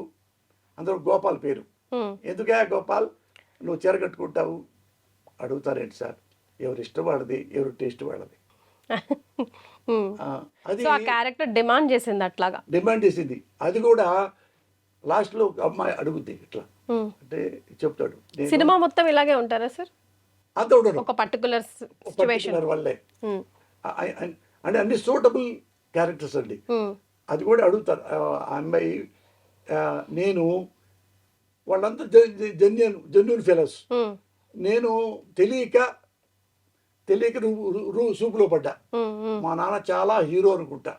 అందరూ గోపాల్ పేరు, ఎందుకయ్యా గోపాల్ నువ్వు చీర కట్టుకుంటావు అడుగుతారేంటి సార్? ఎవరి ఇష్టం వాళ్ళది, ఎవరి టేస్ట్ వాళ్ళది. అది క్యారెక్టర్ డిమాండ్ చేసింది, అట్లాగా డిమాండ్ చేసింది. అది కూడా లాస్ట్లో ఒక అమ్మాయి అడుగుద్ది ఇట్లా అంటే చెప్తాడు. సినిమా మొత్తం ఇలాగే ఉంటారా సార్? అంత ఉండడు, ఒక పర్టికులర్ వల్లే అంటే అన్ని సూటబుల్ క్యారెక్టర్స్ అండి. అది కూడా అడుగుతారు ఆ అమ్మాయి. నేను వాళ్ళంతా జెన్యూన్ ఫెలోస్. నేను తెలియక నువ్వు సూపులో పడ్డా. మా నాన్న చాలా హీరో అనుకుంటా,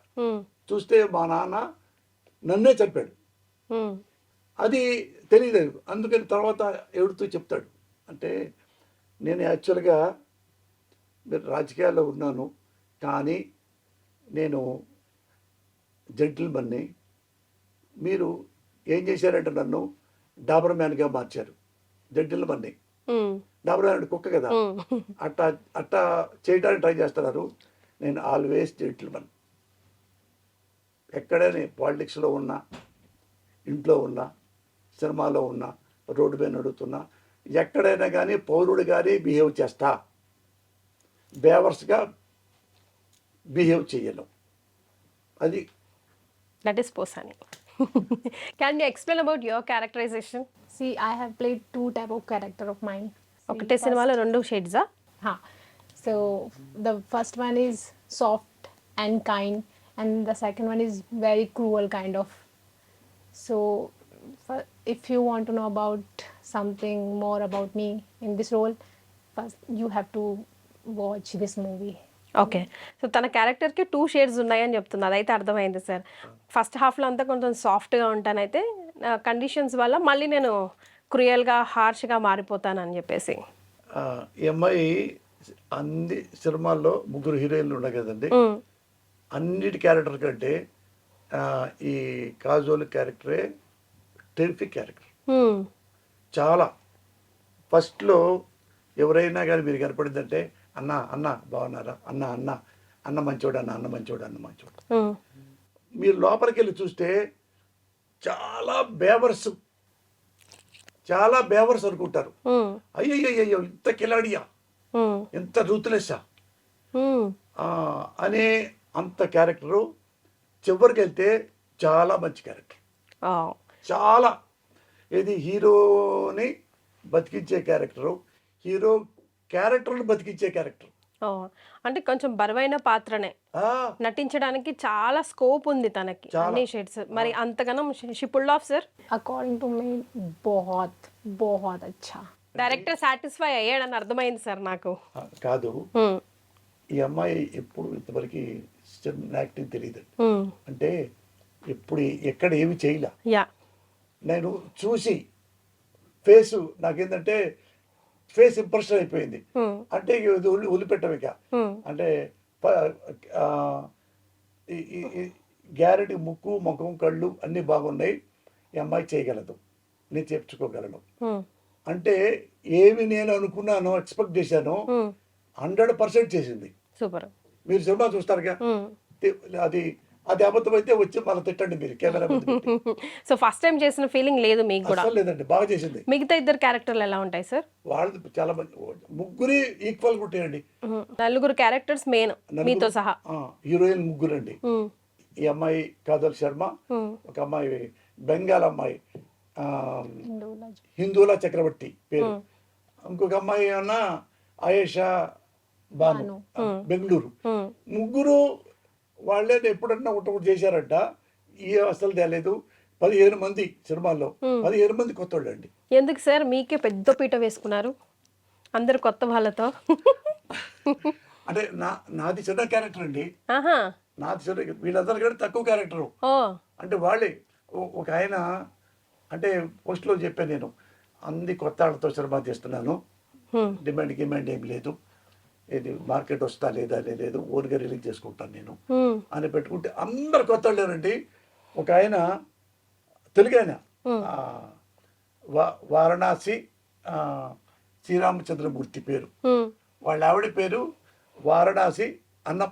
చూస్తే మా నాన్న నన్నే చంపాడు. అది తెలియలేదు. అందుకని తర్వాత ఎవరితో చెప్తాడు అంటే, నేను యాక్చువల్గా మీరు రాజకీయాల్లో ఉన్నాను, కానీ నేను జెంటిల్మన్ని. మీరు ఏం చేశారంటే నన్ను డాబర్ మ్యాన్గా మార్చారు. జెంటిల్మన్ని, డాబర్ మ్యాన్ కుక్క కదా, అట్టా చేయడానికి ట్రై చేస్తున్నారు. నేను ఆల్వేస్ జెంటిల్మన్. ఎక్కడైనా పాలిటిక్స్లో ఉన్నా, ఇంట్లో ఉన్నా, సినిమాలో ఉన్నా, రోడ్డు మీద నడుస్తున్నా, ఎక్కడైనా కానీ పౌరుడు కానీ బిహేవ్ చేస్తా, బేవర్స్గా బిహేవ్ చేయను. అది that is Posani. Can you explain about your characterization? See, I have played two type of character of mine. ఒకటే సినిమాలో 2 షేడ్సా? Huh. So the first one is soft and kind, and the second one is very cruel kind of. So if you want to know about something more about me in this role, first you have to watch this movie. Okay. So తన క్యారెక్టర్కి 2 shades ఉన్నాయని చెప్తుంది. అదైతే అర్థమైంది sir. First హాఫ్లో అంతా కొంచెం సాఫ్ట్గా ఉంటానైతే కండిషన్స్ వల్ల మళ్ళీ నేను క్రూయల్గా హార్ష్గా మారిపోతానని చెప్పేసి. ఈ అమ్మాయి అన్ని సినిమాల్లో 3 హీరోయిన్లు ఉన్నాయి కదండి. అన్నిటి క్యారెక్టర్ కంటే ఈ కాజోల్ క్యారెక్టరే టెరిఫిక్ క్యారెక్టర్. చాలా ఫస్ట్లో ఎవరైనా కానీ మీరు కనపడిందంటే అన్న అన్న బాగున్నారా, అన్న అన్న అన్న మంచోడు, అన్న అన్న మంచోడు, అన్న మంచోడు. మీరు లోపలికి వెళ్ళి చూస్తే చాలా బేవర్స్ అనుకుంటారు. అయ్యయ్యో ఇంత కిలాడియా, ఎంత రూతులెస్సా అనే అంత క్యారెక్టరు. చివరికి వెళ్తే చాలా మంచి క్యారెక్టర్, చాలా ఏది హీరోని బతికించే క్యారెక్టరు, హీరో క్యారెక్టర్ని బతికించే క్యారెక్టర్. అంటే కొంచెం బరువైన పాత్రనే నటించడానికి చాలా స్కోప్ ఉంది తనకి, అన్ని షేడ్స్. మరి అంతగానం she pulled off sir? According to me, बहुत अच्छा. డైరెక్టర్ సాటిస్ఫై అయ్యాడని అర్థమైంది సార్ నాకు. కాదు, ఈ అమ్మాయి ఎప్పుడు ఇంతవరకు యాక్టింగ్ తెలియదు. అంటే ఎప్పుడు ఎక్కడ ఏమి చేయలే. యా, నేను చూసి ఫేస్ నాకేంటంటే ఫేస్ ఇంప్రెషన్ అయిపోయింది. అంటే వదిలిపెట్టం ఇక. అంటే గ్యారెంటీ ముక్కు, ముఖం, కళ్ళు అన్నీ బాగున్నాయి, ఈ అమ్మాయి చేయగలదు, నేను చేర్చుకోగలను. అంటే ఏమి నేను అనుకున్నానో, ఎక్స్పెక్ట్ చేశానో 100% చేసింది. సూపర్. మీరు సినిమా చూస్తారుగా, అది అది అబద్ధం అయితే వచ్చి మళ్ళీ తిట్టండి మీరు కెమెరా ముందు. సో ఫస్ట్ టైం చేసిన ఫీలింగ్ లేదు మీకు కూడా? అసలు లేదండి, బాగా చేసింది. మిగతా 2 క్యారెక్టర్లు ఎలా ఉంటాయి సార్? వాళ్ళు చాలా మంది, ముగ్గురి ఈక్వల్గా ఉంటాయండి. 4 క్యారెక్టర్స్ మెయిన్ మీతో సహా. హీరోయిన్ 3 అండి. ఈ అమ్మాయి కాజల్ శర్మ, ఒక అమ్మాయి బెంగాల్ అమ్మాయి హిందూలా చక్రవర్తి పేరు, ఇంకొక అమ్మాయి అన్న ఆయేషా బాను బెంగళూరు. ముగ్గురు వాళ్ళే ఎప్పుడన్నా ఒకటి చేశారంట. ఈ అసలు తేలేదు. 15 మంది సినిమాల్లో 15 మంది కొత్త వాళ్ళు అండి. ఎందుకు సార్ మీకే పెద్ద పీట వేసుకున్నారు అందరు కొత్త వాళ్ళతో? అంటే నాది చిన్న క్యారెక్టర్ అండి. నాది చిన్న, వీళ్ళందరూ కూడా తక్కువ క్యారెక్టరు. అంటే వాళ్ళే ఒక ఆయన అంటే పోస్ట్లో చెప్పాను నేను, అన్ని కొత్త వాళ్ళతో సినిమా చేస్తున్నాను, డిమాండ్ ఏం లేదు, ఇది మార్కెట్ వస్తా లేదా లేదు, ఓన్గా రిలీజ్ చేసుకుంటాను నేను అని పెట్టుకుంటే అందరు కొత్త వాళ్ళేనండి. ఒక ఆయన తెలుగు ఆయన, వారణాసి శ్రీరామచంద్రమూర్తి పేరు, వాళ్ళ ఆవిడ పేరు వారణాసి అన్న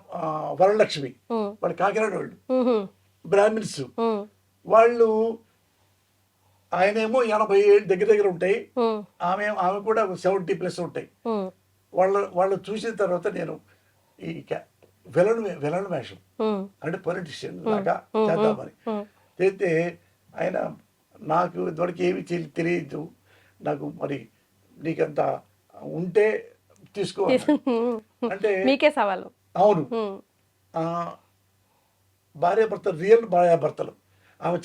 వరలక్ష్మి. వాళ్ళు కాకినాడ వాళ్ళు, బ్రాహ్మిన్స్ వాళ్ళు. ఆయనేమో 80 ఏళ్ళు దగ్గర ఉంటాయి, ఆమె కూడా 70+ ఉంటాయి. వాళ్ళు చూసిన తర్వాత నేను ఈ విలన్ వేషం అంటే పొలిటీషియన్ లాగా చేద్దామని చేస్తే, ఆయన నాకు ఇదివరకు ఏమి తెలియదు, నాకు మరి నీకంత ఉంటే తీసుకో అంటే మీకే సవాలు. అవును, భార్యాభర్త రియల్ భార్యాభర్తలు. ఆమె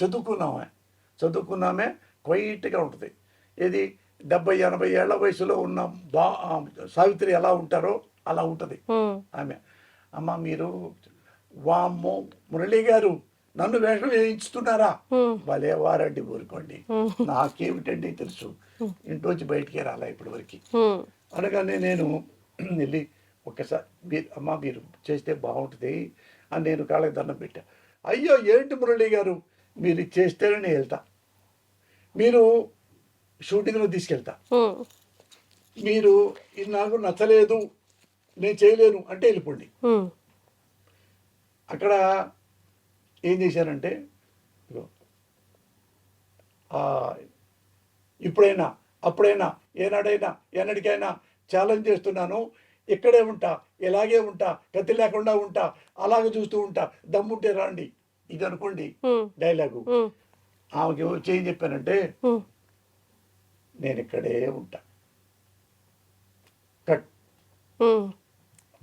చదువుకున్నామే క్వైట్గా ఉంటుంది. ఏది 70-80 ఏళ్ల వయసులో ఉన్న సావిత్రి ఎలా ఉంటారో అలా ఉంటుంది ఆమె. అమ్మ మీరు వామ్మో మురళి గారు నన్ను వేషం వేయించుతున్నారా, భలే వారండి, ఊరుకోండి, నాకేమిటండి తెలుసు, ఇంట్లోంచి బయటికే రాలా ఇప్పటి వరకు. అనగానే నేను వెళ్ళి ఒక్కసారి అమ్మ మీరు చేస్తే బాగుంటుంది అని నేను కాళ్ళకి దండం పెట్టా. అయ్యో ఏంటి మురళి గారు, మీరు చేస్తేనే నేను వెళ్తా, మీరు షూటింగ్లో తీసుకెళ్తా, మీరు ఇది నాకు నచ్చలేదు నేను చేయలేను అంటే వెళ్ళిపోండి. అక్కడ ఏం చేశానంటే ఇదిగో, ఆ, ఇప్పుడైనా అప్పుడైనా ఏనాడైనా ఎన్నటికైనా ఛాలెంజ్ చేస్తున్నాను, ఇక్కడే ఉంటా, ఇలాగే ఉంటా, గతి లేకుండా ఉంటా, అలాగే చూస్తూ ఉంటా, దమ్ముంటే రాండి. ఇది అనుకోండి డైలాగు. ఆమెకి వచ్చి ఏం చెప్పానంటే నేను ఇక్కడే ఉంటా. కట్.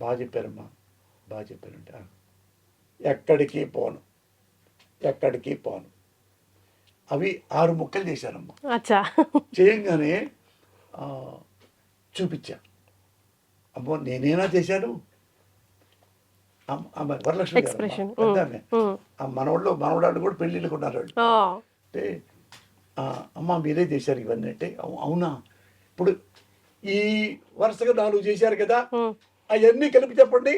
బాగా చెప్పారమ్మా, బాగా చెప్పారంటే ఎక్కడికి పోను, ఎక్కడికి పోను. అవి 6 ముక్కలు చేశానమ్మా. అచ్చా. చేయంగానే చూపించా. అమ్మో నేనేనా చేశాను. ఆమె వరలక్ష్మి గారు Expression. పెద్ద ఆమె. ఆ మనవడాళ్ళు కూడా పెళ్ళిళ్ళకు ఉన్నారు వాళ్ళు. అంటే అమ్మ మీరే చేశారు ఇవన్నీ అంటే అవునా, ఇప్పుడు ఈ వరుసగా 4 చేశారు కదా, అవన్నీ కలిపి చెప్పండి.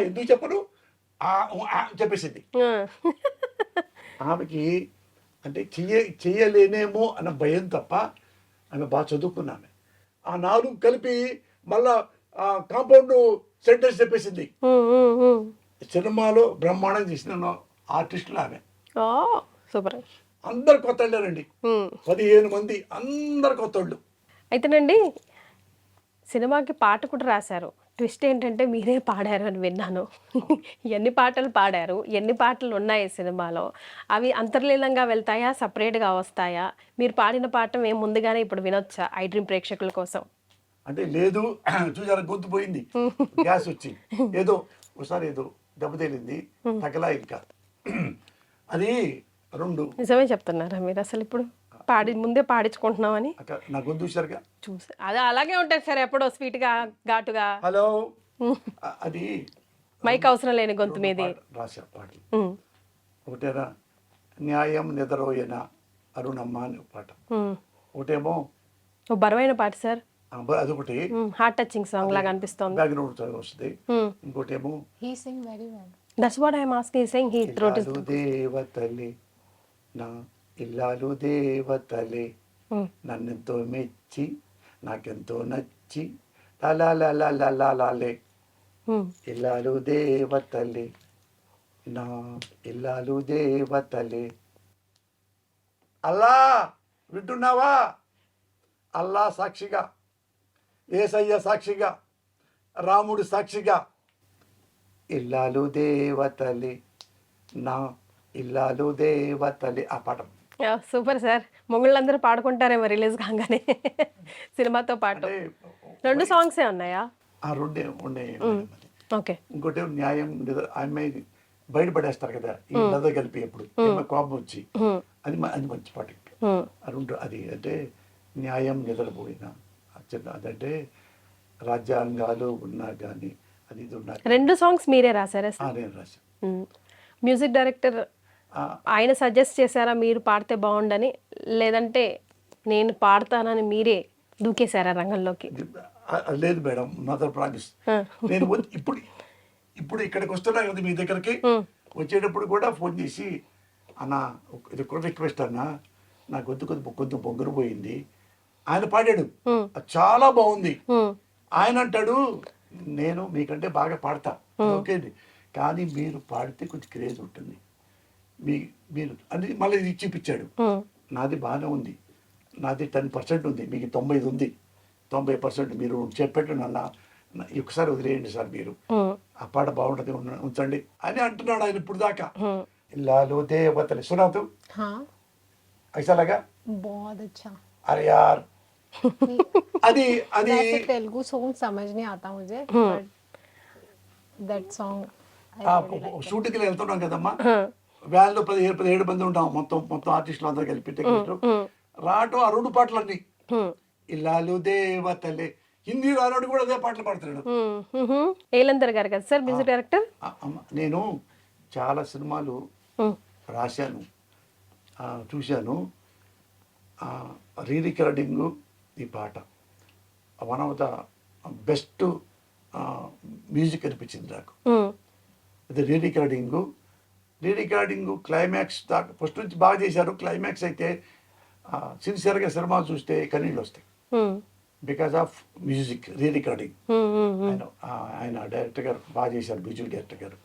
ఎందుకు చెప్పను చెప్పేసింది. ఆమెకి అంటే చెయ్యలేనేమో అన్న భయం తప్ప ఆమె బాగా చదువుకున్నామే. ఆ 4 కలిపి మళ్ళా కాంపౌండ్ సెంటెన్స్ చెప్పేసింది. సినిమాలో బ్రహ్మాండం చేసిన ఆర్టిస్టులు ఆమె. సూపర్. అందరు కొత్త వాళ్ళేనండి, 15 మంది అందరు కొత్త వాళ్ళు. అయితేనండి సినిమాకి పాట కూడా రాశారు. ట్విస్ట్ ఏంటంటే మీరే పాడారు అని విన్నాను. ఎన్ని పాటలు పాడారు, ఎన్ని పాటలు ఉన్నాయి సినిమాలో, అవి అంతర్లీనంగా వెళ్తాయా, సపరేట్గా వస్తాయా? మీరు పాడిన పాట మేము ముందుగానే ఇప్పుడు వినొచ్చా ఐ డ్రీమ్ ప్రేక్షకుల కోసం? అంటే లేదు, చూసారా గొంతు పోయింది, గ్యాస్ వచ్చి ఏదో ఒకసారి ఏదో దెబ్బతేలింది, తగలా ఇంకా. అది 2 నిజమే చెప్తున్నారా మీరు అసలు ఇప్పుడు ముందే పాడించుకుంటున్నామని? నా గొంతు చూసారుగా, చూసి అదే అలాగే ఉంటుంది సార్, ఎప్పుడో స్వీట్గా ఘాటుగా. హలో అది మైక్ అవసరం లేని గొంతు మీది. రాశా పాటలు ఒకటేనా న్యాయం నిద్రోయన అరుణమ్మ అని పాట, ఒకటేమో బరువైన పాట సార్, అదొకటి హార్ట్ టచింగ్ సాంగ్ లాగా అనిపిస్తుంది, బ్యాక్గ్రౌండ్ వస్తుంది. ఇంకోటేమో He sing very well. That's what I am asking, saying he throat is దేవతలే నా ఇల్లాలు దేవతలే నన్నెంతో మెచ్చి నాకెంతో నచ్చి లాలే ఇల్లాలు దేవతలే నా ఇల్లాలు దేవతలే. అల్లా వింటున్నావా? అల్లా సాక్షిగా, యేసయ్య సాక్షిగా, రాముడు సాక్షిగా, ఇల్లాలు దేవతలే నా ఇల్లాలు దేవతలే. ఆ పాట సూపర్ సార్. మొగుళ్ళందరూ పాడుకుంటారేమో రిలీజ్ కాగానే సినిమాతో పాటు. 2 సాంగ్సే ఉన్నాయా? రెండే ఉండే. ఓకే. ఇంకోటి న్యాయం అమ్మాయి బయటపడేస్తారు కదా ఈ ఇళ్ళతో కలిపి ఎప్పుడు కోపం వచ్చి, అది మంచి పాట. అది అంటే న్యాయం నిద్రపోయిన అదంటే రాజ్యాంగాలు ఉన్నా కానీ అది ఇది ఉన్నా. 2 సాంగ్స్ మీరే రాశారా సార్? నేను రాశాను. మ్యూజిక్ డైరెక్టర్ ఆయన సజెస్ట్ చేశారా మీరు పాడితే బాగుండని, లేదంటే నేను పాడతానని మీరే దూకేశారా రంగంలోకి? లేదు మేడం, మదర్ ప్రామిస్. నేను ఇప్పుడు ఇక్కడికి వస్తున్నా కదా మీ దగ్గరికి, వచ్చేటప్పుడు కూడా ఫోన్ చేసి అన్న ఇది కూడా రిక్వెస్ట్ అన్న, నా గొంతు పొంగురు పోయింది. ఆయన పాడాడు, చాలా బాగుంది. ఆయన అంటాడు నేను మీకంటే బాగా పాడతా, ఓకే, కానీ మీరు పాడితే కొంచెం క్రేజ్ ఉంటుంది మీరు అని మళ్ళీ ఇది చూపించాడు. నాది బాగానే ఉంది, నాది 10% ఉంది, మీకు 90 ఉంది. 90% మీరు చెప్పేట్టు ఒకసారి వదిలేయండి సార్, మీరు ఆ పాట బాగుంటుంది ఉంచండి అని అంటున్నాడు ఆయన ఇప్పుడు దాకా. ఇల్లాలు దేవతలే సునాతు ऐसा लगा? बहुत अच्छा. अरे यार అది वैसे तेलुगु सॉन्ग समझ नहीं आता मुझे, but that song షూటింగ్కి వెళ్తున్నాం కదమ్మా, వ్యాన్లో 17 మంది ఉంటాం, మొత్తం ఆర్టిస్టులు అందరూ కలిపి టెక్నిక్లు రావటం. ఆ 2 పాటలన్నీ ఇల్లాలు దేవతలే. హిందీ రానాడు కూడా అదే పాటలు పాడుతున్నాడు. ఏలందర్ గారు కదా సార్ మ్యూజిక్ డైరెక్టర్? నేను చాలా సినిమాలు రాశాను, చూశాను. రీ రికార్డింగ్ ఈ పాట one of the best music అనిపించింది నాకు. అది రీ రికార్డింగ్ క్లైమాక్స్ దాకా ఫస్ట్ నుంచి బాగా చేశారు. క్లైమాక్స్ అయితే సిన్సియర్గా సినిమా చూస్తే కన్నీళ్ళు వస్తాయి, because of music re recording. ఆయన డైరెక్టర్ గారు బాగా చేశారు, మ్యూజిక్ డైరెక్టర్ గారు.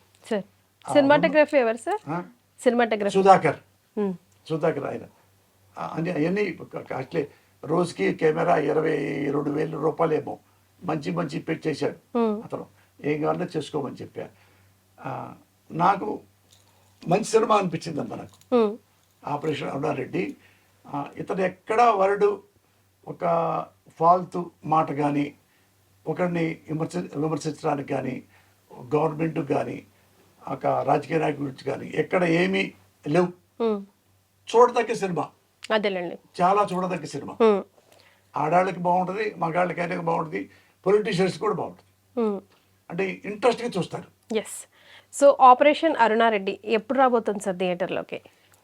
సినిమాటోగ్రఫీ ఎవరు సార్? ఆ? సినిమాటోగ్రఫీ సుధాకర్ ఆయన అని అవన్నీ కాస్ట్లీ. రోజుకి కెమెరా 22,000 రూపాయలేమో మంచి మంచి పెట్టేశాడు అతను. ఏం కావాలో చేసుకోమని చెప్పా. నాకు మంచి సినిమా అనిపించింది అమ్మ నాకు ఆపరేషన్ అరుణారెడ్డి. ఇతను ఎక్కడా వరడు ఒక ఫాల్తు మాట కానీ, ఒకరిని విమర్శించడానికి కానీ, గవర్నమెంట్ కానీ, ఒక రాజకీయ నాయకుడి గురించి కానీ ఎక్కడ ఏమీ లేవు. చూడదగ్గ సినిమా, అదేలేండి. చాలా చూడదగ్గ సినిమా. ఆడాళ్ళకి బాగుంటుంది, మగాళ్ళకి బాగుంటుంది, పొలిటీషియన్స్ కూడా బాగుంటుంది. అంటే ఇంట్రెస్ట్గా చూస్తారు. ఎస్. సో ఆపరేషన్ అరుణారెడ్డి ఎప్పుడు రాబోతుంది సార్ థియేటర్లోకి?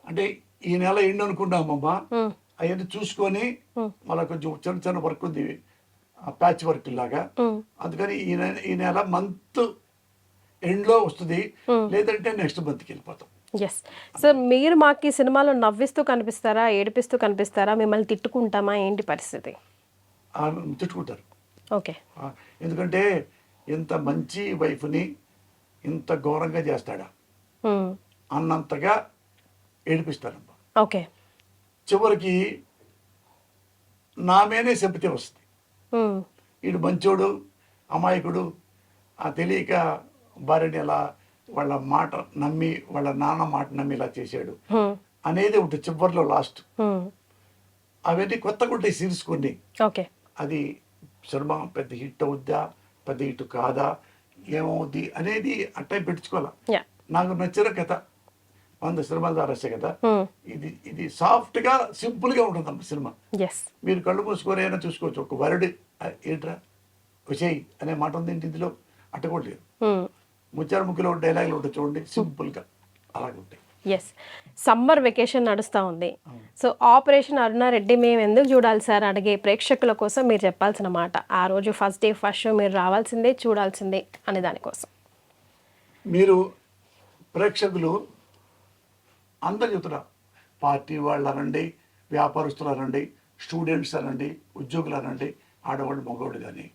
అంటే ఈ నెల ఎండ్ అనుకున్నామమ్మా. అవన్నీ చూసుకొని మళ్ళీ కొంచెం చిన్న చిన్న వర్క్ ఉంది, ప్యాచ్ వర్క్ లాగా. అందుకని ఈ నెల మంత్ ఎండ్లో వస్తుంది, లేదంటే నెక్స్ట్ మంత్కి వెళ్ళిపోతాం. Yes sir. మీరు మాకు ఈ సినిమాలో నవ్విస్తూ కనిపిస్తారా, ఏడిపిస్తూ కనిపిస్తారా, మిమ్మల్ని తిట్టుకుంటామా, ఏంటి పరిస్థితి? తిట్టుకుంటారు. ఓకే. ఎందుకంటే ఇంత మంచి వైఫ్ని ఇంత ఘోరంగా చేస్తాడా అన్నంతగా ఏడిపిస్తారమ్మా. ఓకే. చివరికి నా మీదే చెబితే వస్తుంది. వీడు మంచోడు, అమాయకుడు, తెలియక భార్యని ఎలా వాళ్ళ మాట నమ్మి, వాళ్ళ నాన్న మాట నమ్మి ఇలా చేశాడు అనేది ఉంటుంది చివరిలో లాస్ట్. అవన్నీ కొత్తగా ఉంటాయి సీన్స్ కొన్ని. ఓకే. అది సినిమా పెద్ద హిట్ అవుద్దా, పెద్ద హిట్ కాదా, ఏమవుద్ది అనేది అట్టే పెట్టుకోవాలా. నాకు నచ్చిన కథ 100 సినిమాల ద్వారా రాసే కదా. ఇది సాఫ్ట్ గా సింపుల్ గా ఉంటుందమ్మా సినిమా. మీరు కళ్ళు మూసుకొని అయినా చూసుకోవచ్చు. ఒక వరడు ఏంట్రా విషయ్ అనే మాట ఉంది ఇందులో, అట్ట కూడా లేదు. ముచ్చారు ముఖ్యలో డైలాగులు ఉంటాయి చూడండి, సింపుల్ గా అలాగే ఉంటాయి. ఎస్. సమ్మర్ వెకేషన్ నడుస్తూ ఉంది. సో ఆపరేషన్ అరుణారెడ్డి మేము ఎందుకు చూడాలి సార్ అడిగే ప్రేక్షకుల కోసం మీరు చెప్పాల్సిన మాట, ఆ రోజు ఫస్ట్ డే ఫస్ట్ షో మీరు రావాల్సిందే, చూడాల్సిందే అనే దానికోసం. మీరు ప్రేక్షకులు అందరు చెప్తున్నారు, పార్టీ వాళ్ళు అనండి, వ్యాపారస్తులు అనండి, స్టూడెంట్స్ అనండి, ఉద్యోగులు అనండి, ఆడవాళ్ళు మగవాళ్ళు కానీ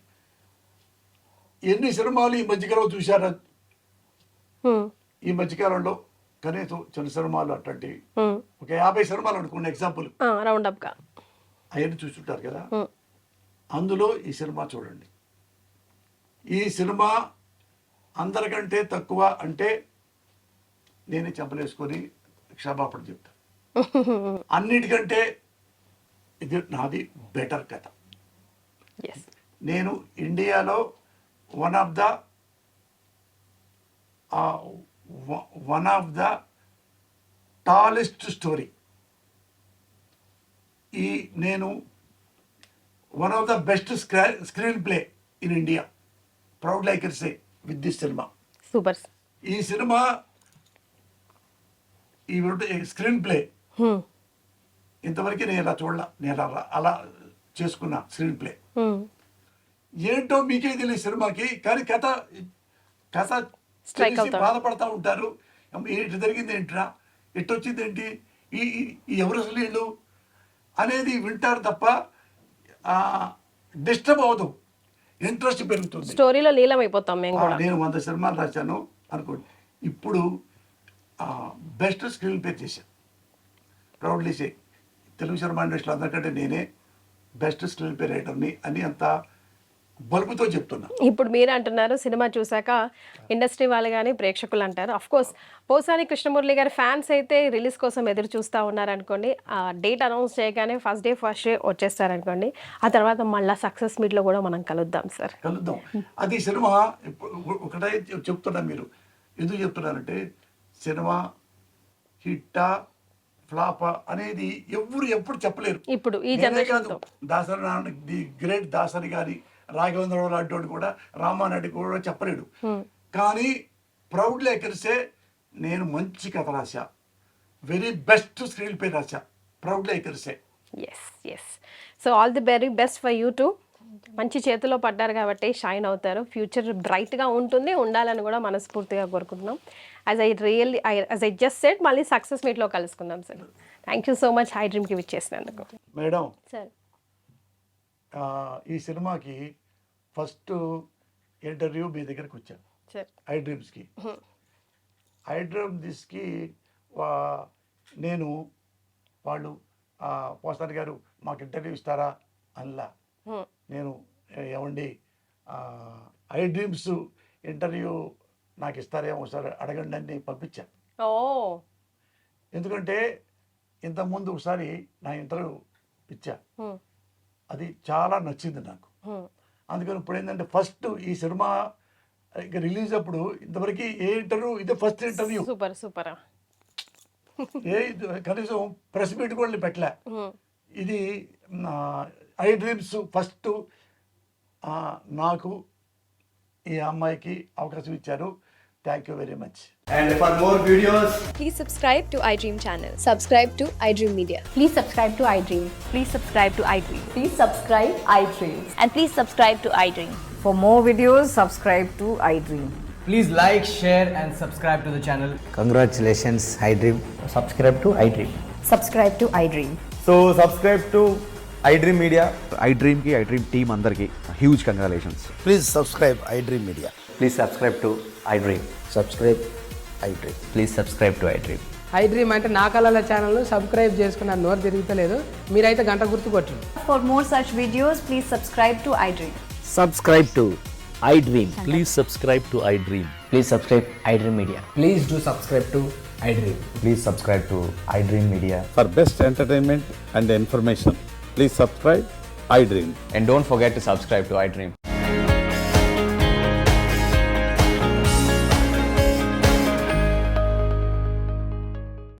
ఎన్ని సినిమాలు ఈ మధ్యకాలంలో చూశారా? ఈ మధ్యకాలంలో కనీసం చిన్న సినిమాలు అట్లాంటివి ఒక 50 సినిమాలు అనుకోండి ఎగ్జాంపుల్, రౌండ్ అప్ గా అవన్నీ చూస్తుంటారు కదా. అందులో ఈ సినిమా చూడండి. ఈ సినిమా అందరికంటే తక్కువ అంటే నేనే చెప్పలేసుకొని క్షమాపణ చెప్తా. అన్నిటికంటే ఇది నాది బెటర్ కథ. నేను ఇండియాలో one of the tallest story, నేను one of the best screenplay in India, proud like say with this cinema. Super. ఈ సినిమా ఈ స్క్రీన్ ప్లే ఇంతవరకు నేను ఇలా చూడలా. నేను అలా చేసుకున్నా స్క్రీన్ ప్లే. ఏంటో మీకే తెలియదు సినిమాకి, కానీ కథ తెలిసి బాధపడతా ఉంటారు. ఇటు జరిగింది ఏంట్రా, ఎటు వచ్చింది ఏంటి, ఈ ఎవరు అసలు వీళ్ళు అనేది వింటారు తప్ప డిస్టర్బ్ అవ్వదు, ఇంట్రెస్ట్ పెరుగుతుంది. స్టోరీలో లీలమైపోతాం మేము కూడా. నేను 100 సినిమాలు రాశాను అనుకోండి, ఇప్పుడు బెస్ట్ స్క్రీన్ ప్లే చేశాను. ప్రౌడ్లీ సే తెలుగు సినిమా ఇండస్ట్రీలో అందరికంటే నేనే బెస్ట్ స్క్రీన్ ప్లే రైటర్ని అని అంత బలుపుతో చెప్తున్నా. ఇప్పుడు మీరు అంటున్నారు, సినిమా చూసాక ఇండస్ట్రీ వాళ్ళు కానీ ప్రేక్షకులు అంటారు. అఫ్ కోర్స్ పోసాని కృష్ణమురళి గారి ఫ్యాన్స్ అయితే రిలీజ్ కోసం ఎదురు చూస్తూ ఉన్నారనుకోండి. ఆ డేట్ అనౌన్స్ చేయగానే ఫస్ట్ డే వచ్చేస్తారనుకోండి. ఆ తర్వాత మళ్ళీ సక్సెస్ మీట్లో కూడా మనం కలుద్దాం సార్. కలుద్దాం. అది సినిమా ఒకటే చెప్తున్నా. మీరు ఎందుకు చెప్తున్నారంటే సినిమా హిట్టా ఫ్లాపా అనేది ఎప్పుడు చెప్పలేరు. ఇప్పుడు ఈ generation Dasari Narayana, the great Dasari గారి, రాఘవేంద్రరావు లాంటి కూడా, రామారెడ్డి కూడా చెప్పలేడు. కానీ ప్రౌడ్ లేకర్సే నేను మంచి కథ రాశా, వెరీ బెస్ట్ స్క్రీన్ ప్లే రాశా, ప్రౌడ్ లేకర్సే. Yes. So all the very best for you too. మంచి చేతిలో పడ్డారు కాబట్టి షైన్ అవుతారు. ఫ్యూచర్ బ్రైట్గా ఉండాలని కూడా మనస్ఫూర్తిగా కోరుకుంటున్నాం. యాజ్ ఐ జస్ట్ సెడ్, మళ్ళీ సక్సెస్ మీట్లో కలుసుకుందాం sir. Thank you so much హై డ్రీమ్కి విచ్చేసినందుకు. మేడం సార్, ఈ సినిమాకి ఫస్ట్ ఇంటర్వ్యూ మీ దగ్గరకు వచ్చాను సార్, ఐ డ్రీమ్స్కి. ఐడ్రీమ్ దిస్కి నేను వాళ్ళు పోసాని గారు మాకు ఇంటర్వ్యూ ఇస్తారా అనలా. నేను ఏమండి ఐ డ్రీమ్స్ ఇంటర్వ్యూ నాకు ఇస్తారేమో ఒకసారి అడగండి అని పంపించాను. ఓ ఎందుకంటే ఇంతకుముందు ఒకసారి నా ఇంటర్వ్యూ ఇచ్చా, అది చాలా నచ్చింది నాకు. అందుకని ఇప్పుడు ఏంటంటే ఫస్ట్ ఈ సినిమా రిలీజ్ అప్పుడు ఇంతవరకు ఏ ఇంటర్వ్యూ ఇదే ఫస్ట్ ఇంటర్వ్యూ. Super super. కనీసం ప్రెస్ మీట్ కూడా పెట్టలే. ఇది ఐ డ్రీమ్స్ ఫస్ట్ నాకు ఈ అమ్మాయికి అవకాశం ఇచ్చారు. Thank you very much. And for more videos, Please subscribe to iDream channel. Subscribe to iDream Media. Please subscribe to iDream. Please subscribe to iDream. Please subscribe iDream. And please subscribe to iDream. For more videos, subscribe to iDream. please like, share and subscribe to the channel. Congratulations, iDream. Subscribe to iDream. Subscribe to iDream. So subscribe to iDream Media. iDream ki iDream team andarki huge congratulations. Please subscribe iDream Media. Please subscribe to iDream. Subscribe iDream. Please subscribe to iDream. iDream అంటే నా కళల channel subscribe చేసుకున్న నోరు తిరుగుతలేదు, మీరైతే గంట గుర్తు కొట్టండి. For more such videos, please subscribe to iDream. Subscribe to iDream. Please subscribe to iDream. Please subscribe iDream Media. Please do subscribe to iDream. Please subscribe to iDream Media. For best entertainment and information, please subscribe iDream. And don't forget to subscribe to iDream.